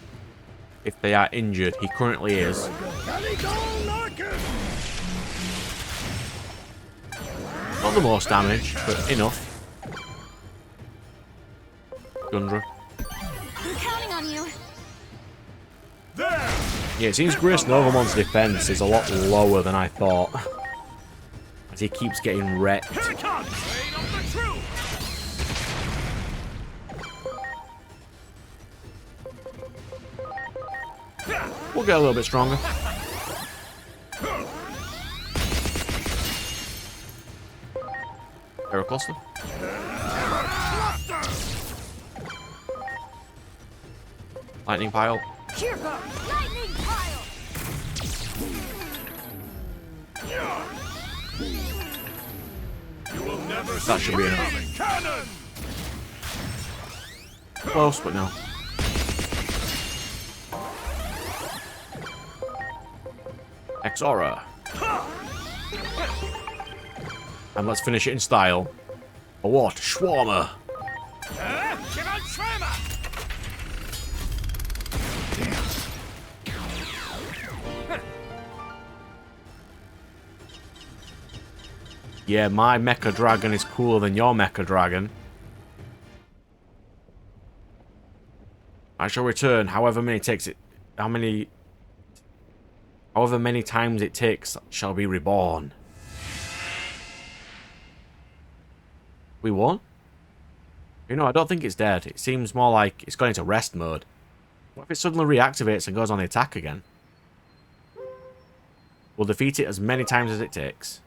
[SPEAKER 1] if they are injured. He currently is. Not the most damage, but enough. Gundra.
[SPEAKER 3] I'm counting on you.
[SPEAKER 2] There!
[SPEAKER 1] Yeah, it seems Grace Novamon's defense is a lot lower than I thought. As he keeps getting wrecked.
[SPEAKER 2] Here it comes! Blade of the truth!
[SPEAKER 1] We'll get a little bit stronger. Aerocluster. Lightning pile.
[SPEAKER 3] Here goes lightning pile.
[SPEAKER 2] You will never
[SPEAKER 1] That should be enough.
[SPEAKER 2] cannon!
[SPEAKER 1] Close, but no. Exora. And let's finish it in style. A what? Shawarma.
[SPEAKER 4] Digimon Shrammer!
[SPEAKER 1] Yeah, my Mecha Dragon is cooler than your Mecha Dragon. I shall return however many times it takes shall be reborn. We won? You know, I don't think it's dead. It seems more like it's gone into rest mode. What if it suddenly reactivates and goes on the attack again? We'll defeat it as many times as it takes.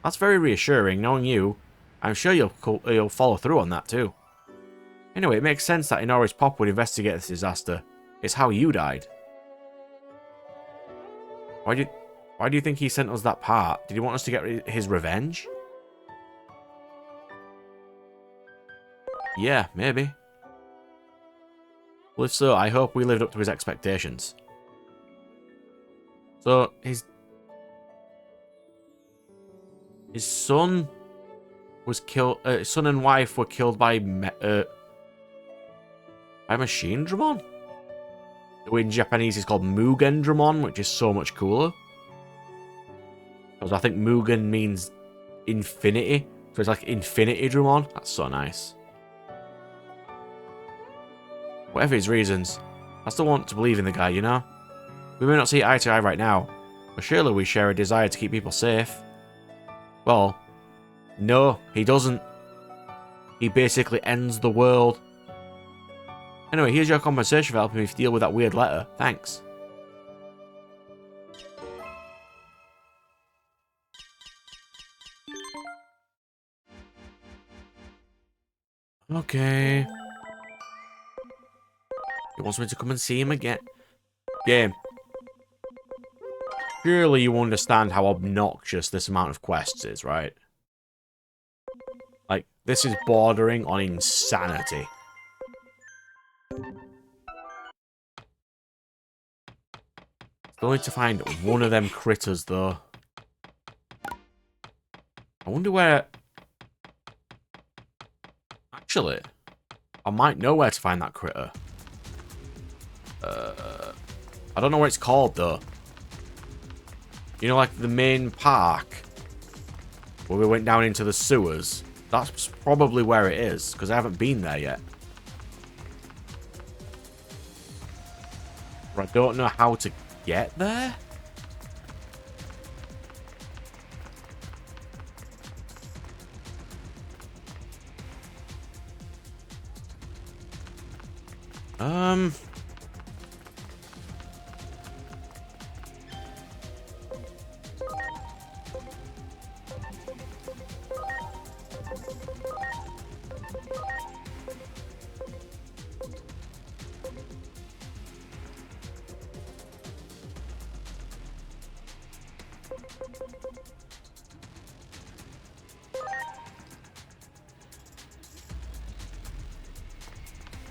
[SPEAKER 1] That's very reassuring. Knowing you, I'm sure you'll follow through on that too. Anyway, it makes sense that Inori's Pop would investigate this disaster. It's how you died. Why do you think he sent us that part? Did he want us to get his revenge? Yeah, maybe. Well, if so, I hope we lived up to his expectations. So, his son was killed. His son and wife were killed by Machine Dramon? Who in Japanese is called Mugen Dramon, which is so much cooler. Because I think Mugen means infinity. So it's like Infinity Dramon. That's so nice. Whatever his reasons, I still want to believe in the guy, you know? We may not see eye to eye right now, but surely we share a desire to keep people safe. Well, no, he doesn't. He basically ends the world. Anyway, here's your compensation for helping me deal with that weird letter. Thanks. Okay. He wants me to come and see him again. Game. Surely you understand how obnoxious this amount of quests is, right? Like, this is bordering on insanity. Still need to find one of them critters, though. I wonder where... Actually, I might know where to find that critter. I don't know what it's called, though. You know, like the main park where we went down into the sewers. That's probably where it is, because I haven't been there yet. But I don't know how to get there.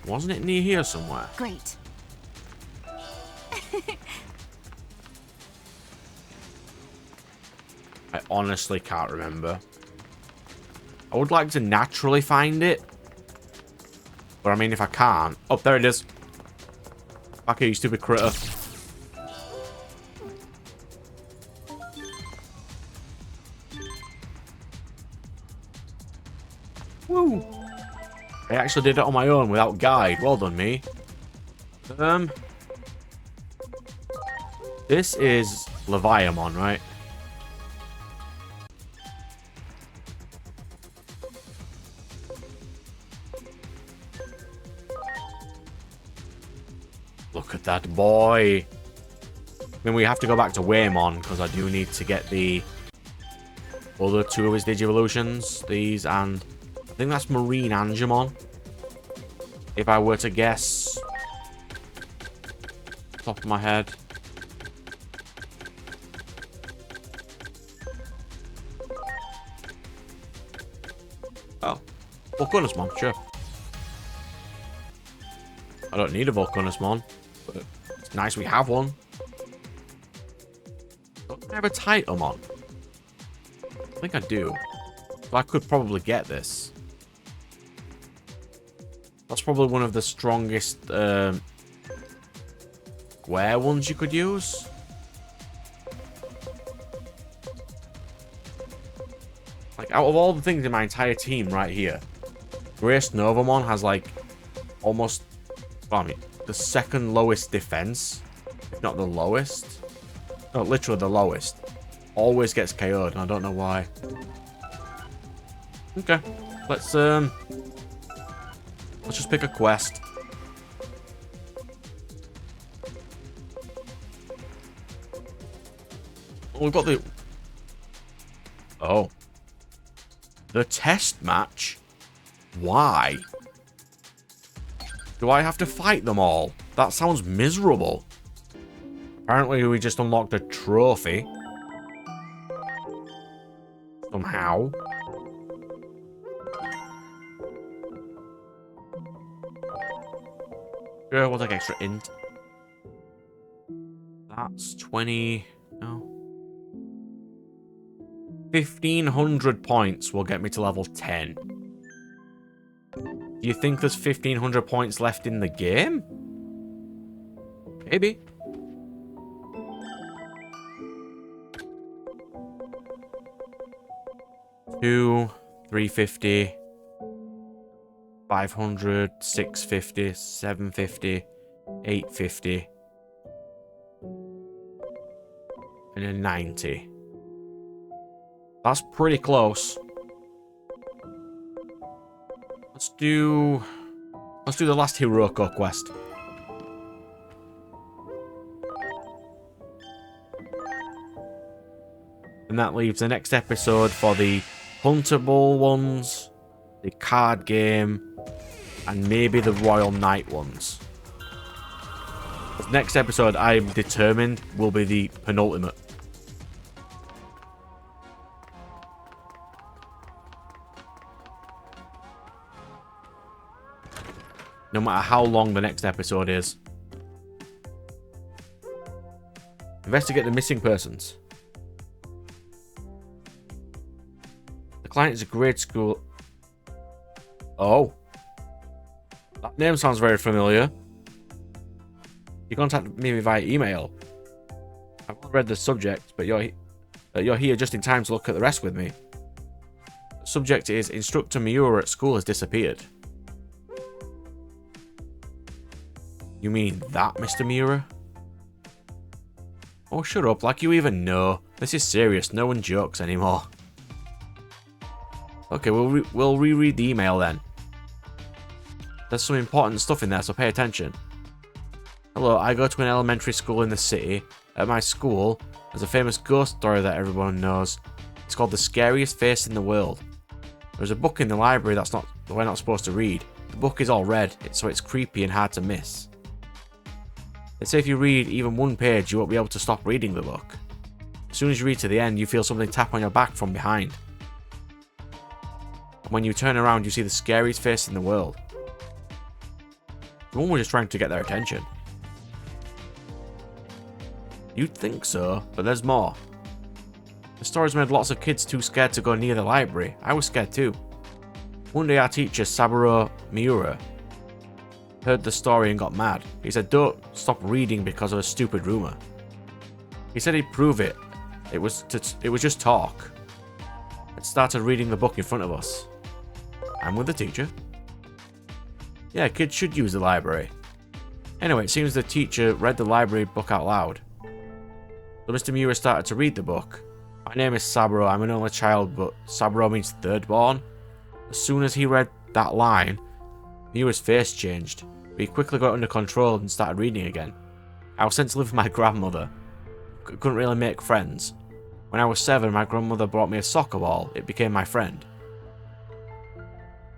[SPEAKER 1] Wasn't it near here somewhere?
[SPEAKER 3] Great.
[SPEAKER 1] I honestly can't remember. I would like to naturally find it. But I mean, if I can't... Oh, there it is. Back here, you stupid critter. Woo! I actually did it on my own without guide. Well done, me. This is Leviamon, right? Look Look at that boy. I mean, we have to go back to Waymon because I do need to get the other two of his Digivolutions. These and I think that's Marine Angemon. If I were to guess, top of my head. Oh, Volcanusmon, sure. I don't need a Volcanusmon, but it's nice we have one. Don't I have a Titamon? I think I do. So I could probably get this. That's probably one of the strongest square ones you could use. Like, out of all the things in my entire team right here, Grace Novamon has, like, almost, well, I mean, the second lowest defense, if not the lowest. No, literally the lowest. Always gets KO'd, and I don't know why. Okay, let's just pick a quest. Oh, we've got the... Oh. The test match? Why? Do I have to fight them all? That sounds miserable. Apparently we just unlocked a trophy. Somehow. Sure, we'll take extra int. That's 20... No. 1,500 points will get me to level 10. Do you think there's 1,500 points left in the game? Maybe. Two, 350, 500, 650, 750, 850, and then 90. That's pretty close. Let's do the last Hiroko quest. And that leaves the next episode for the huntable ones, the card game, and maybe the Royal Knight ones. The next episode, I'm determined, will be the penultimate. No matter how long the next episode is. Investigate the missing persons. The client is a grade school... Oh. That name sounds very familiar. You contacted me via email. I've not read the subject, but you're here just in time to look at the rest with me. The subject is Instructor Miura at school has disappeared. You mean that, Mr. Miura? Oh, shut up, like you even know. This is serious, no one jokes anymore. Okay, we'll reread the email then. There's some important stuff in there, so pay attention. Hello, I go to an elementary school in the city. At my school, there's a famous ghost story that everyone knows. It's called The Scariest Face in the World. There's a book in the library that we're not supposed to read. The book is all red, so it's creepy and hard to miss. They say if you read even one page, you won't be able to stop reading the book. As soon as you read to the end, you feel something tap on your back from behind. And when you turn around, you see the scariest face in the world. The one was just trying to get their attention. You'd think so, but there's more. The story's made lots of kids too scared to go near the library. I was scared too. One day our teacher, Saburo Miura, heard the story and got mad. He said, don't stop reading because of a stupid rumor. He said he'd prove it. It was just talk. And started reading the book in front of us. I'm with the teacher. Yeah, kids should use the library. Anyway, it seems the teacher read the library book out loud. So Mr. Miura started to read the book. My name is Saburo, I'm an only child, but Saburo means third born. As soon as he read that line, Miura's face changed, but he quickly got under control and started reading again. I was sent to live with my grandmother. Couldn't really make friends. When I was 7, my grandmother brought me a soccer ball. It became my friend.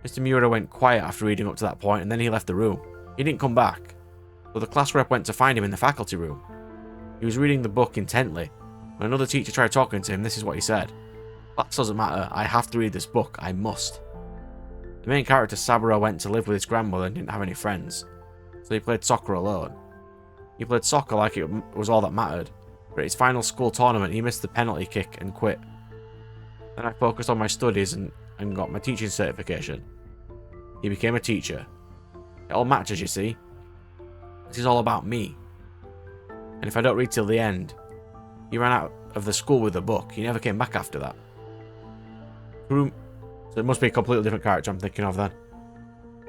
[SPEAKER 1] Mr. Miura went quiet after reading up to that point, and then he left the room. He didn't come back, so the class rep went to find him in the faculty room. He was reading the book intently. When another teacher tried talking to him, this is what he said. Class doesn't matter. I have to read this book. I must. The main character, Saburo, went to live with his grandmother and didn't have any friends, so he played soccer alone. He played soccer like it was all that mattered, but at his final school tournament, he missed the penalty kick and quit. Then I focused on my studies and got my teaching certification. He became a teacher. It all matches, you see. This is all about me. And if I don't read till the end, he ran out of the school with the book. He never came back after that. So it must be a completely different character I'm thinking of then.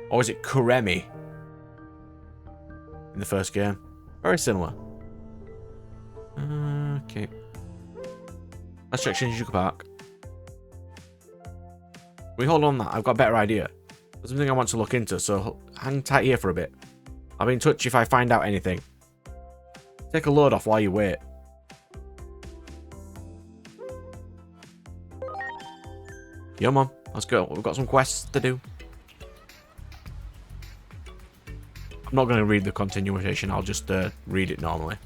[SPEAKER 1] Or is it Kuremi? In the first game. Very similar. Okay. Let's check Shinjuku Park. We hold on that. I've got a better idea. There's something I want to look into, so hang tight here for a bit. I'll be in touch if I find out anything. Take a load off while you wait. Yo, Mom. Let's go. We've got some quests to do. I'm not going to read the continuation. I'll just read it normally.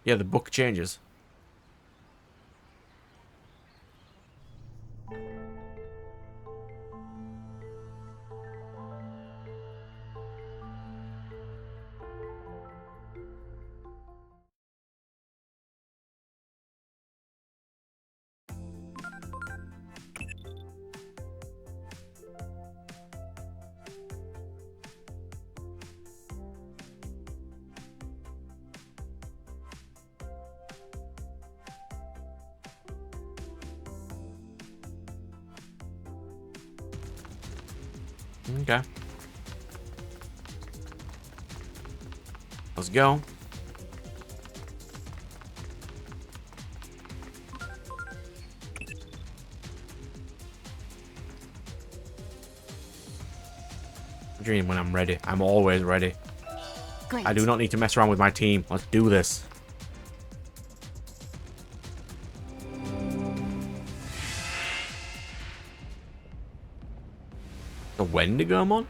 [SPEAKER 1] Yeah, the book changes. Okay. Let's go. Dream when I'm ready. I'm always ready.
[SPEAKER 3] Great.
[SPEAKER 1] I do not need to mess around with my team. Let's do this. The Wendigomon?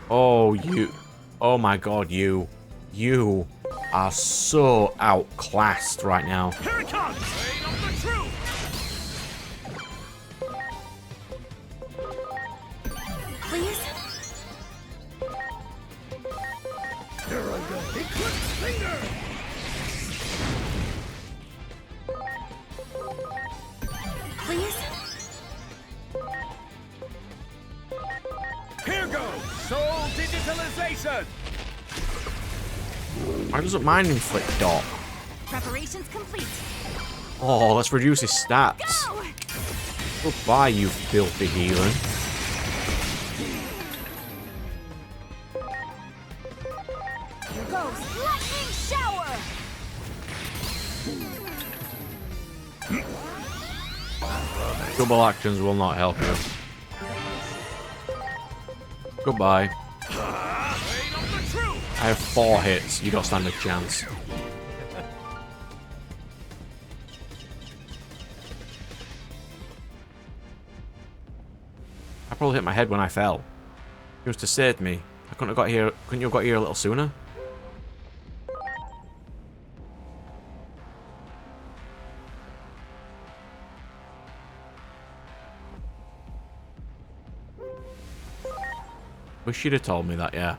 [SPEAKER 1] Oh, you. Oh my god, you. You are so outclassed right now.
[SPEAKER 4] Here it comes! Blade of the truth!
[SPEAKER 3] Please?
[SPEAKER 4] Here I go! Eclipse finger!
[SPEAKER 3] Please?
[SPEAKER 4] Here goes! Soul digitalization!
[SPEAKER 1] Why doesn't mine inflict dot?
[SPEAKER 3] Preparations complete.
[SPEAKER 1] Oh, let's reduce his stats.
[SPEAKER 3] Go!
[SPEAKER 1] Goodbye, you filthy heathen.
[SPEAKER 3] Here goes lightning shower.
[SPEAKER 1] Double actions will not help you. Goodbye.
[SPEAKER 4] Blade of the truth!
[SPEAKER 1] I have 4 hits. You don't stand a chance. I probably hit my head when I fell. He was to save me. I couldn't have got here. Couldn't you have got here a little sooner? Wish you'd have told me that, yeah.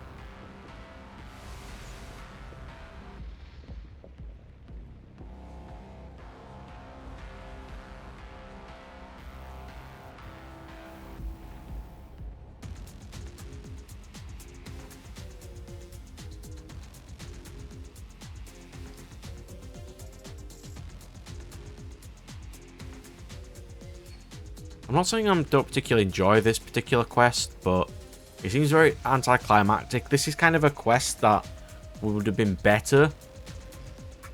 [SPEAKER 1] I'm not saying I don't particularly enjoy this particular quest, but it seems very anticlimactic. This is kind of a quest that would have been better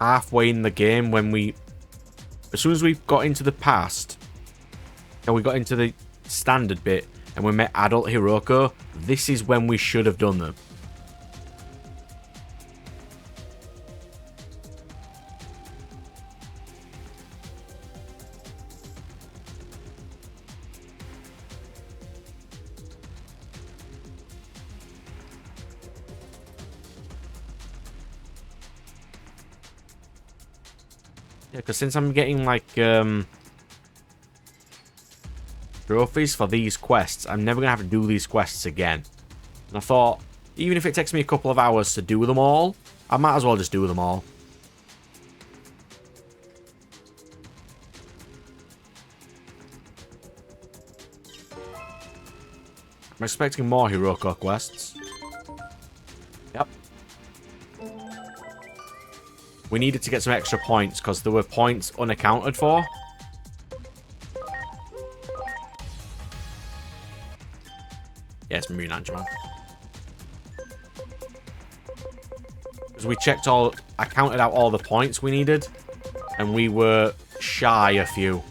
[SPEAKER 1] halfway in the game when we... As soon as we got into the past, and we got into the standard bit, and we met adult Hiroko, this is when we should have done them. Yeah, because since I'm getting, like, trophies for these quests, I'm never going to have to do these quests again. And I thought, even if it takes me a couple of hours to do them all, I might as well just do them all. I'm expecting more Hiroko quests. Yep. We needed to get some extra points because there were points unaccounted for. Yes, Marine Angemon. Because we checked all... I counted out all the points we needed. And we were shy a few.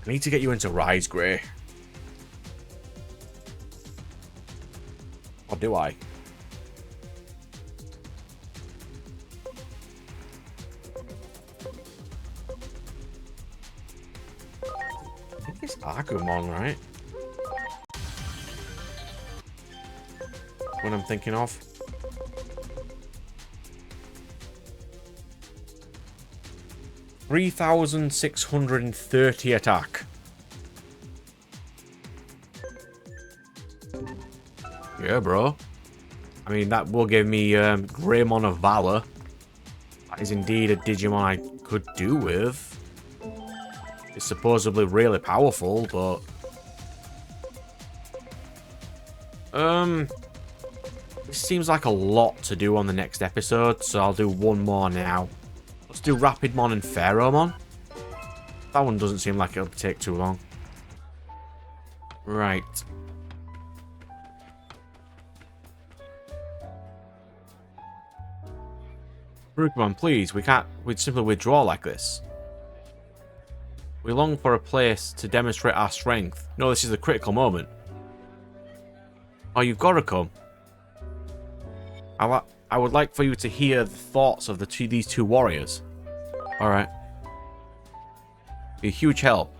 [SPEAKER 1] I need to get you into Rise Grey. Or do I? I think it's Agumon, right? What I'm thinking of. $3,630 attack. Yeah, bro. I mean, that will give me Greymon of Valor. That is indeed a Digimon I could do with. It's supposedly really powerful, but... This seems like a lot to do on the next episode, so I'll do one more now. Let's do Rapidmon and Pharaohmon. That one doesn't seem like it'll take too long. Right. Rukemon, please, we'd simply withdraw like this. We long for a place to demonstrate our strength. No, this is a critical moment. Oh, you've got to come. I would like for you to hear the thoughts of these two warriors. Alright. Be a huge help.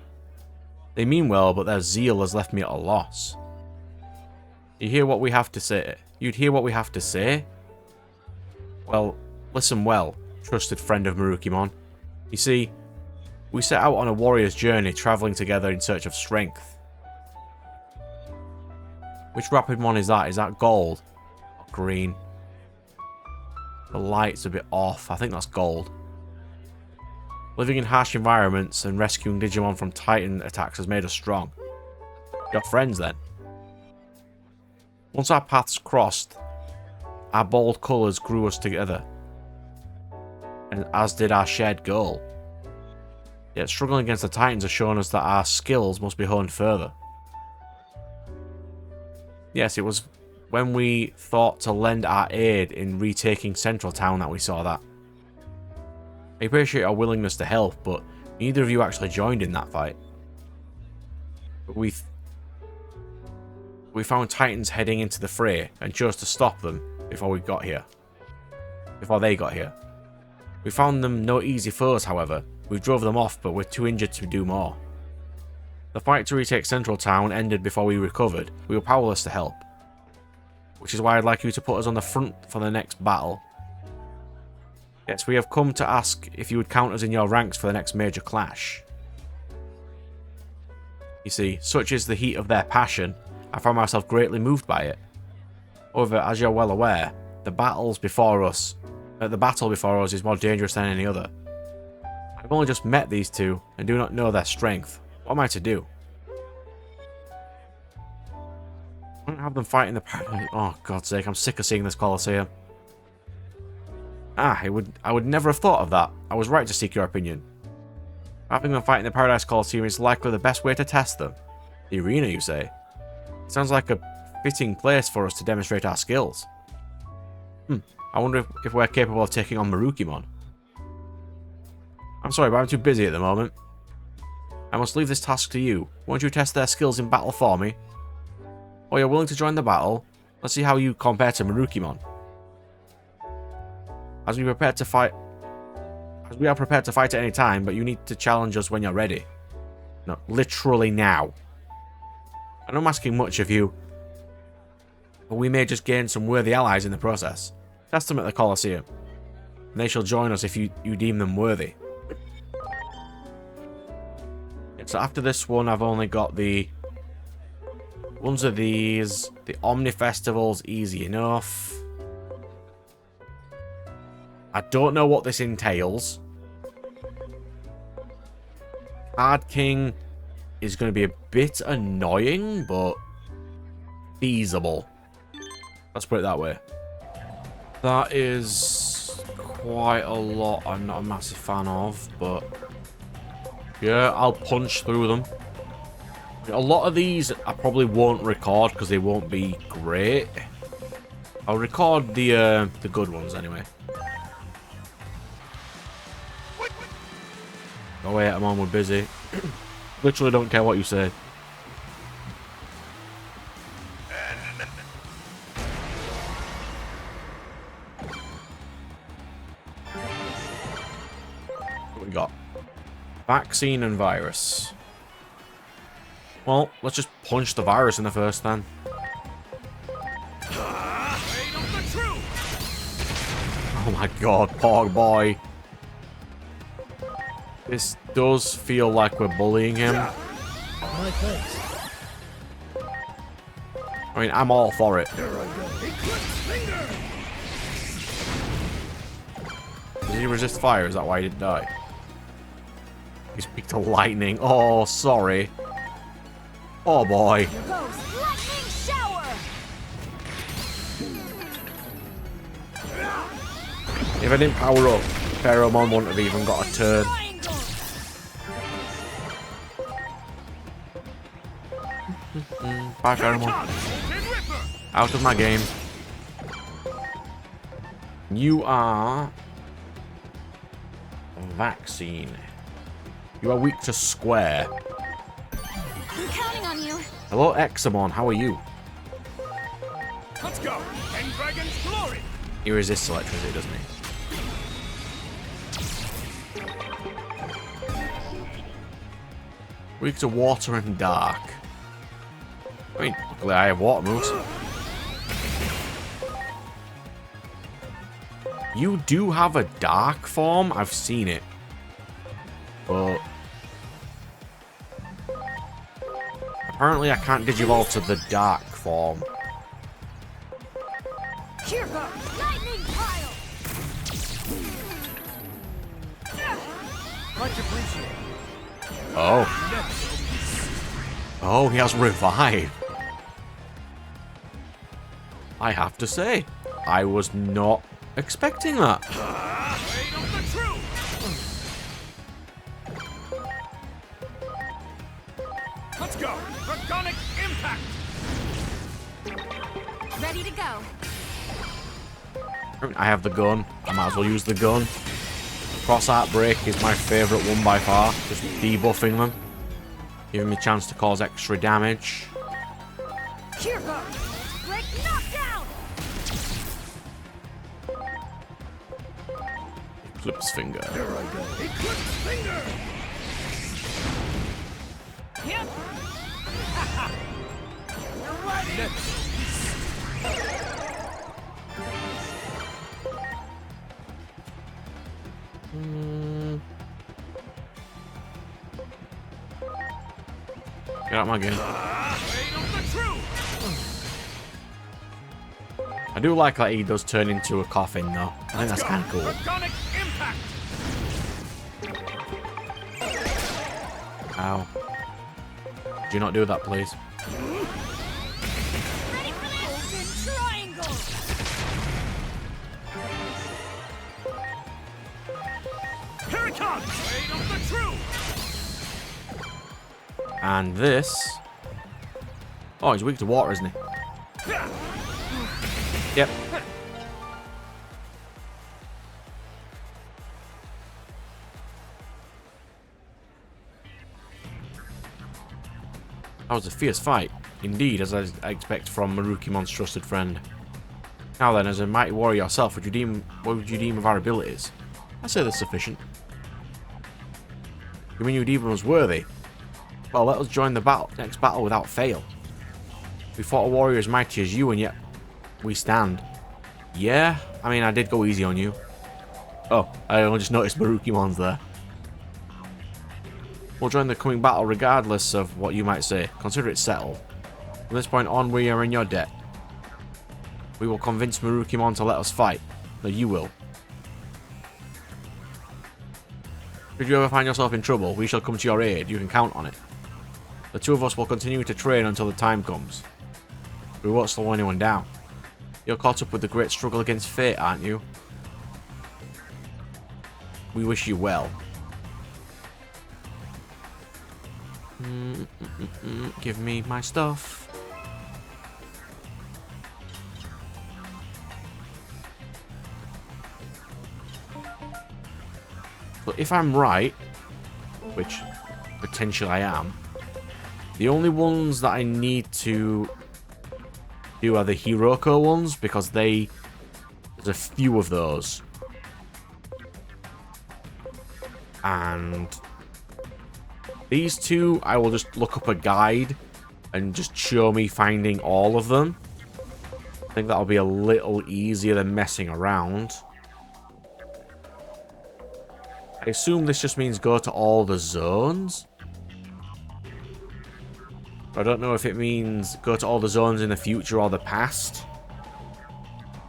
[SPEAKER 1] They mean well, but their zeal has left me at a loss. You hear what we have to say? You'd hear what we have to say? Well, listen well, trusted friend of Marukimon. You see, we set out on a warrior's journey, travelling together in search of strength. Which Rapidmon is that? Is that gold? Or green? The light's a bit off. I think that's gold. Living in harsh environments and rescuing Digimon from Titan attacks has made us strong. You're friends then. Once our paths crossed, our bold colours grew us together. And as did our shared goal. Yet struggling against the Titans has shown us that our skills must be honed further. Yes, it was when we thought to lend our aid in retaking Central Town that we saw that. I appreciate our willingness to help, but neither of you actually joined in that fight. But we found Titans heading into the fray and chose to stop them before they got here. We found them no easy foes, however. We drove them off, but we're too injured to do more. The fight to retake Central Town ended before we recovered. We were powerless to help. Which is why I'd like you to put us on the front for the next battle. Yes, we have come to ask if you would count us in your ranks for the next major clash. You see, such is the heat of their passion, I found myself greatly moved by it. However, as you're well aware, the battle before us is more dangerous than any other. I've only just met these two and do not know their strength. What am I to do? I don't have them fight in the paradise. Oh, God's sake, I'm sick of seeing this Colosseum. I would never have thought of that. I was right to seek your opinion. Having them fight in the Paradise Coliseum is likely the best way to test them. The arena, you say? Sounds like a fitting place for us to demonstrate our skills. I wonder if we're capable of taking on Marukimon. I'm sorry, but I'm too busy at the moment. I must leave this task to you. Won't you test their skills in battle for me? Oh, you're willing to join the battle? Let's see how you compare to Marukimon. As we are prepared to fight at any time, but you need to challenge us when you're ready. No, literally now. I know I'm asking much of you, but we may just gain some worthy allies in the process. Test them at the Colosseum, and they shall join us if you deem them worthy. So after this one, I've only got the ones of these. The Omni Festival's easy enough. I don't know what this entails. Card King is going to be a bit annoying, but feasible. Let's put it that way. That is quite a lot I'm not a massive fan of, but yeah, I'll punch through them. A lot of these I probably won't record because they won't be great. I'll record the good ones anyway. Oh wait, I'm on, we're busy. Literally don't care what you say. What we got? Vaccine and virus. Well, let's just punch the virus in the first then. Oh my god, Pog boy. This does feel like we're bullying him. I mean, I'm all for it. Did he resist fire? Is that why he didn't die? He's weak to lightning. Oh, sorry. Oh boy.
[SPEAKER 3] Here goes lightning shower.
[SPEAKER 1] If I didn't power up, Pheromon wouldn't have even got a turn. Bye, Pheromon. Out of my game. You are a vaccine. You are weak to square.
[SPEAKER 3] I'm counting on you.
[SPEAKER 1] Hello, Examon. How are you?
[SPEAKER 4] Let's go. And Dragon's glory.
[SPEAKER 1] He resists electricity, doesn't he? Weak to water and dark. I mean, luckily I have water moves. You do have a dark form. I've seen it. But apparently I can't digivolve to the dark form.
[SPEAKER 3] Here goes lightning pile.
[SPEAKER 4] Much appreciated.
[SPEAKER 1] Oh. Oh, he has revive. I have to say, I was not expecting that.
[SPEAKER 4] Let's go. Draconic impact.
[SPEAKER 3] Ready to go.
[SPEAKER 1] I have the gun. I might as well use the gun. Cross-art break is my favourite one by far. Just debuffing them. Giving me a chance to cause extra damage.
[SPEAKER 3] Here goes. Break knockdown.
[SPEAKER 1] Eclipse finger.
[SPEAKER 4] Eclipse finger.
[SPEAKER 3] Yep.
[SPEAKER 4] You're ready.
[SPEAKER 1] Get out of my game. I do like that he does turn into a coffin though. I think that's kind of cool.
[SPEAKER 4] Draconic impact.
[SPEAKER 1] Ow. Do you not do that, please?
[SPEAKER 3] Ready for this. Golden triangle.
[SPEAKER 4] Here it comes. Blade of the truth.
[SPEAKER 1] And this... Oh, he's weak to water, isn't he? Yep. That was a fierce fight. Indeed, as I expect from Marukimon's trusted friend. Now then, as a mighty warrior yourself, what would you deem of our abilities? I say they're sufficient. You mean you deem us worthy? Well, let us join the next battle without fail. We fought a warrior as mighty as you, and yet we stand. Yeah? I mean, I did go easy on you. Oh, I only just noticed Marukimon's there. We'll join the coming battle regardless of what you might say. Consider it settled. From this point on, we are in your debt. We will convince Marukimon to let us fight. No, you will. Should you ever find yourself in trouble, we shall come to your aid. You can count on it. The two of us will continue to train until the time comes. We won't slow anyone down. You're caught up with the great struggle against fate, aren't you? We wish you well. Give me my stuff. But if I'm right, which potentially I am, the only ones that I need to do are the Hiroko ones, because there's a few of those. And these two, I will just look up a guide and just show me finding all of them. I think that'll be a little easier than messing around. I assume this just means go to all the zones. I don't know if it means go to all the zones in the future or the past.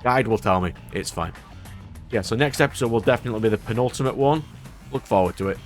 [SPEAKER 1] Guide will tell me. It's fine. Yeah, so next episode will definitely be the penultimate one. Look forward to it.